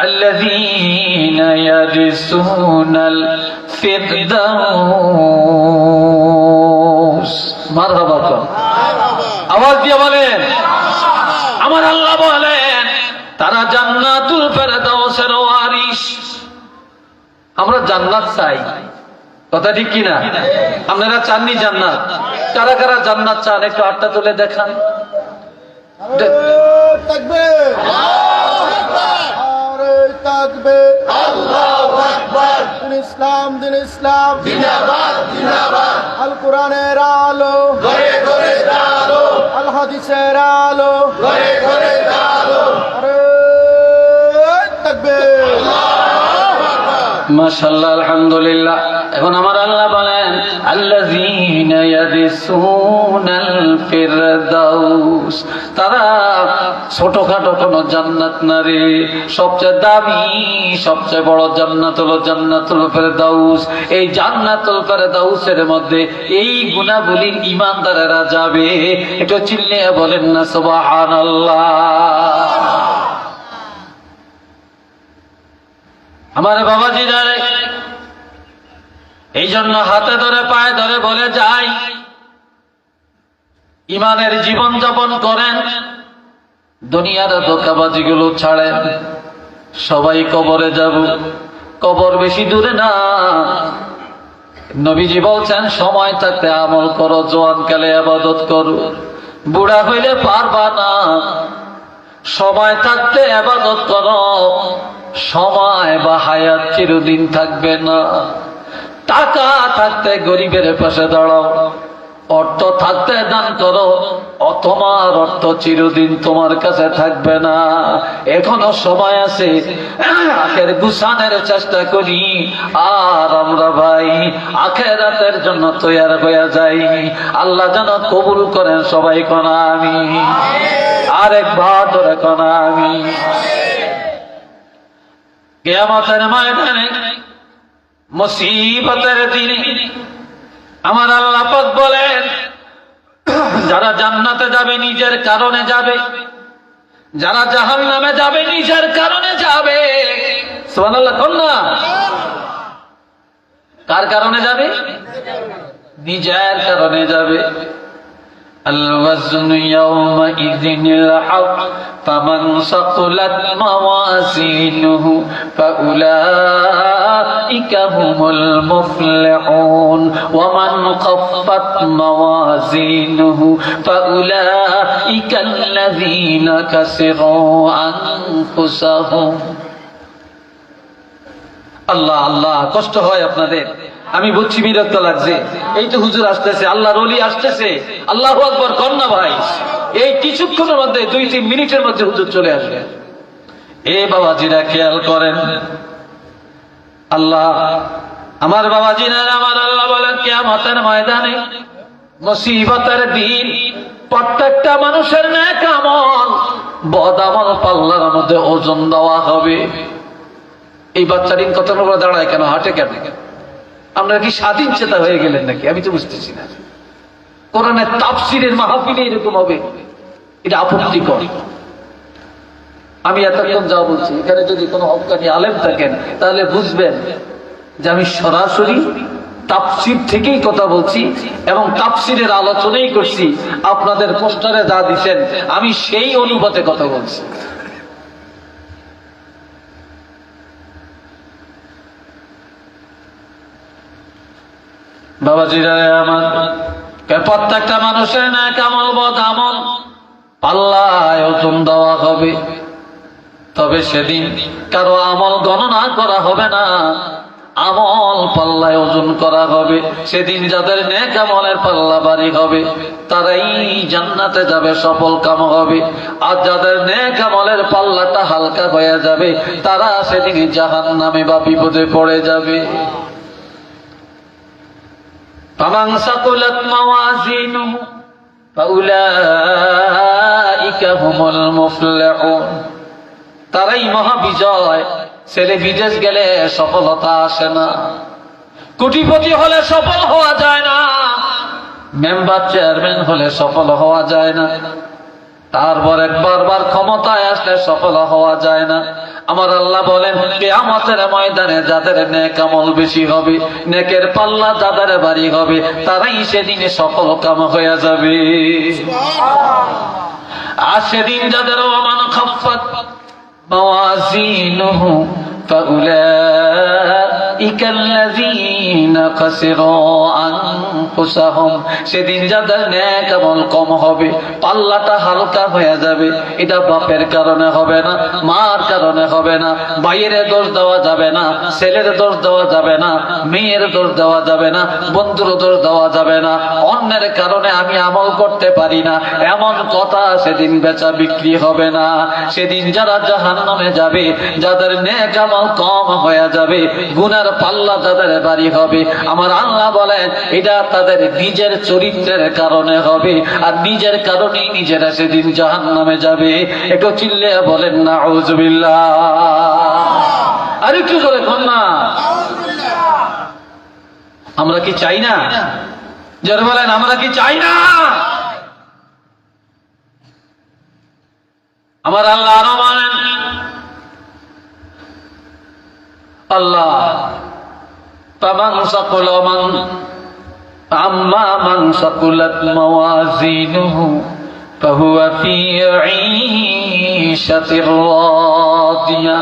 আল্লাযীনা ইয়ারিসুনাল ফিরদাউস। মারহাবা, আওয়াজ দিয়ে বলেন। আমার আল্লাহ বলেন, তারা জান্নাতুল ফেরদাউসের ওয়ারিস। আমরা জান্নাত চাই, কথা ঠিক কিনা? আপনারা চাননি জান্নাত? কারা কারা জান্নাত চান একটু হাতটা তুলে দেখান। তাকবীর, তাকবীর, আল্লাহু আকবার। দিন ইসলাম, দিন ইসলাম, জিন্দাবাদ, জিন্দাবাদ। আল কোরআনের আলো, ঘরে ঘরে আলো। আল হাদিসের আলো, ঘরে ঘরে আলো। আরে তাকবীর, মাশাআল্লাহ, আলহামদুলিল্লাহ। এখন আমার আল্লাহ বলেন, আল্লাযীনা ইয়ারিসুনাল ফিরদাউস, তারা ছোটখাটো কোন জান্নাত না রে, সবচেয়ে দামি, সবচেয়ে বড় জান্নাত হলো জান্নাতুল ফিরদাউস। এই জান্নাতুল ফিরদাউসের মধ্যে এই গুণাবলীর ঈমানদারেরা যাবে। একটু চিল্লিয়ে বলেন না সুবহানাল্লাহ। আমার বাবাজি যারে, এই জন্য হাতে ধরে পায়ে ধরে বলে যাই, ইমানের জীবন যাপন করেন, দুনিয়ার ধোঁকাবাজি গুলো ছাড়েন। সবাই কবরে যাব, কবর বেশি দূরে না। নবীজি বলছেন, সময় থাকতে আমল করো, জওয়ানকালে ইবাদত করো, বুড়া হইলে পারবা না। সময় থাকতে ইবাদত করো, সময় বা হায়াত চিরদিন থাকবে না। টাকা থাকতে গরিবের পাশে দাঁড়াও, অর্থ থাকতে দান করো, তোমার অর্থ চিরদিন তোমার কাছে থাকবে না। এখনো সময় আছে, আখের গুছানোর চেষ্টা করি। আর আমরা ভাই আখেরাতের জন্য তৈয়ার হয়ে যাই। আল্লাহ যেন কবুল করেন সবাই কোনা আমি, আরেকবার ধরে কোনা আমি। কিয়ামতের ময়দানে মুসিবতের দিনে আমার আল্লাহ পাক বলেন, যারা জান্নাতে যাবে নিজের কারণে যাবে, যারা জাহান্নামে যাবে নিজের কারণে যাবে। সুবহানাল্লাহ কন্যা, কার কারণে যাবে? নিজের কারণে যাবে। الوزن يومئذ الحق فمن ثقلت موازينه فأولئك هم المفلحون ومن خفت موازينه فأولئك الذين خسروا أنفسهم। আল্লাহ আল্লাহ, কষ্ট হয় আপনাদের, আমি বুঝছি, বিরক্ত লাগছে। এই তো হুজুর আসতেছে, আল্লাহর ওলি আসতেছে, আল্লাহু আকবার কন্যা ভাই। এই কিছুক্ষণের মধ্যে 2-3 মিনিটের মধ্যে হুজুর চলে আসবে। এ বাবাজিরা খেয়াল করেন, আল্লাহ আমার বাবাজিরা, আমার আল্লাহ বলেন কিয়ামতের ময়দানে মুসিবতের দিন প্রত্যেকটা মানুষের নেক আমল বদ আমল পাল্লার মধ্যে ওজন দেওয়া হবে। এই বাচ্চাটির কত বড় দাঁড়ায় কেন, হাঁটে কেন? আপনারা কি স্বাধীন চেতা হয়ে গেলেন নাকি? আমি তো বুঝতেছি না। কোরআনের তাফসীরের মাহফিলে এরকম হবে, এটা আপত্তিকর। আমি এতক্ষণ যা বলছি, এখানে যদি কোনো হক্কানি আলেম থাকেন তাহলে বুঝবেন যে আমি সরাসরি তাফসীর থেকেই কথা বলছি এবং তাফসীরের আলোচনাই করছি। আপনাদের পোস্টারে যা দিচ্ছেন আমি সেই অনুপাতে কথা বলছি। বাবাজিরা আমার, প্রত্যেকটা মানুষের নেক আমল বদ আমল পাল্লায় ওজন দেওয়া হবে। তবে সেদিন কারো আমল গণনা করা হবে না, আমল পাল্লায় ওজন করা হবে। সেদিন যাদের নেক আমলের পাল্লা ভারী হবে তারাই জান্নাতে যাবে, সফল কাম হবে। আর যাদের নেক আমলের পাল্লাটা হালকা হয়ে যাবে তারা সেদিন জাহান্নামে বা বিপদে পড়ে যাবে। فمن ثقلت موازينه فأولئك هم المفلحون। তারাই মহাবিজয়। ছেলে বিদেশ গেলে সফলতা আসে না, কোটিপতি হলে সফল হওয়া যায় না, মেম্বার চেয়ারম্যান হলে সফল হওয়া যায় না, তারপর একবার ক্ষমতায় আসলে সফল হওয়া যায় না। আমার আল্লাহ বলেন কিয়ামতের ময়দানে যাদের নেক আমল বেশি হবে, নেকের পাল্লা যাদের ভারী হবে তারাই সেদিনে সফল কাম হয়ে যাবে। আর সেদিন যাদের ওমান খাফফাত মাওয়াজিনুহু ফাউলাইকা আল্লাযীনা খাসিরু আনফুসাহুম। সেদিন যাদের নেক আমল কম হবে, পাল্লাটা হালকা হয়ে যাবে। এটা বাপের কারণে হবে না, মার কারণে হবে না, ভাইয়ের দোষ দেওয়া যাবে না, ছেলের দোষ দেওয়া যাবে না, মেয়ের দোষ দেওয়া যাবে না, বন্ধুর দোষ দেওয়া যাবে না, অন্যের কারণে আমি আমল করতে পারি না এমন কথা সেদিন বেচা বিক্রি হবে না। সেদিন যারা জাহান্নামে যাবে, যাদের নেক আমল কম হয়ে যাবে, গুনার পাল্লা যাদের ভারী হবে, আমার আল্লাহ বলেন এটা তাদের নিজের চরিত্রের কারণে হবে। আর নিজের কারণেই নিজেরা সেদিন জাহান্নামে যাবে। একটু চিল্লে বলেন না আউযুবিল্লাহ। আর একটু জোরে বলেন না। আমরা কি চাই না? জোরে বলেন, আমরা কি চাই না? আমার আল্লাহ আরো বলেন, আল্লাহ فمن ثقل أما من ثقلت موازينه فهو في عيشة راضية।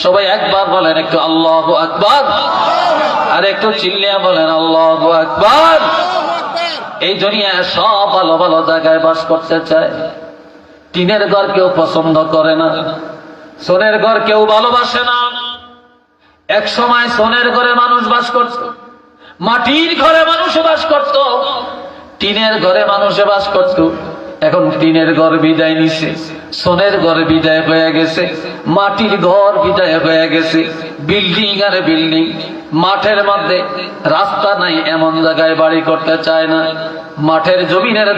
সবাই একবার বলেন একটু আল্লাহু আকবার, আর একটু চিল্লিয়ে বলেন আল্লাহু আকবার। এই দুনিয়ায় সব ভালো ভালো জায়গায় বাস করতে চায়। টিনের ঘর কেউ পছন্দ করে না, সোনের ঘর কেউ ভালোবাসে না। এক সময় সোনের ঘরে মানুষ বাস করত, মাটির ঘরে মানুষ বাস করত, টিনের ঘরে মানুষে বাস করত, এখন টিনের ঘর বিদায় নিছে, সোনের ঘর বিদায় হয়ে গেছে, মাটির ঘর বিদায় হয়ে গেছে, বিল্ডিং আর বিল্ডিং। মাঠের মধ্যে রাস্তা নাই এমন জায়গায় বাড়ি করতে চায় না, মাঠের জমিনের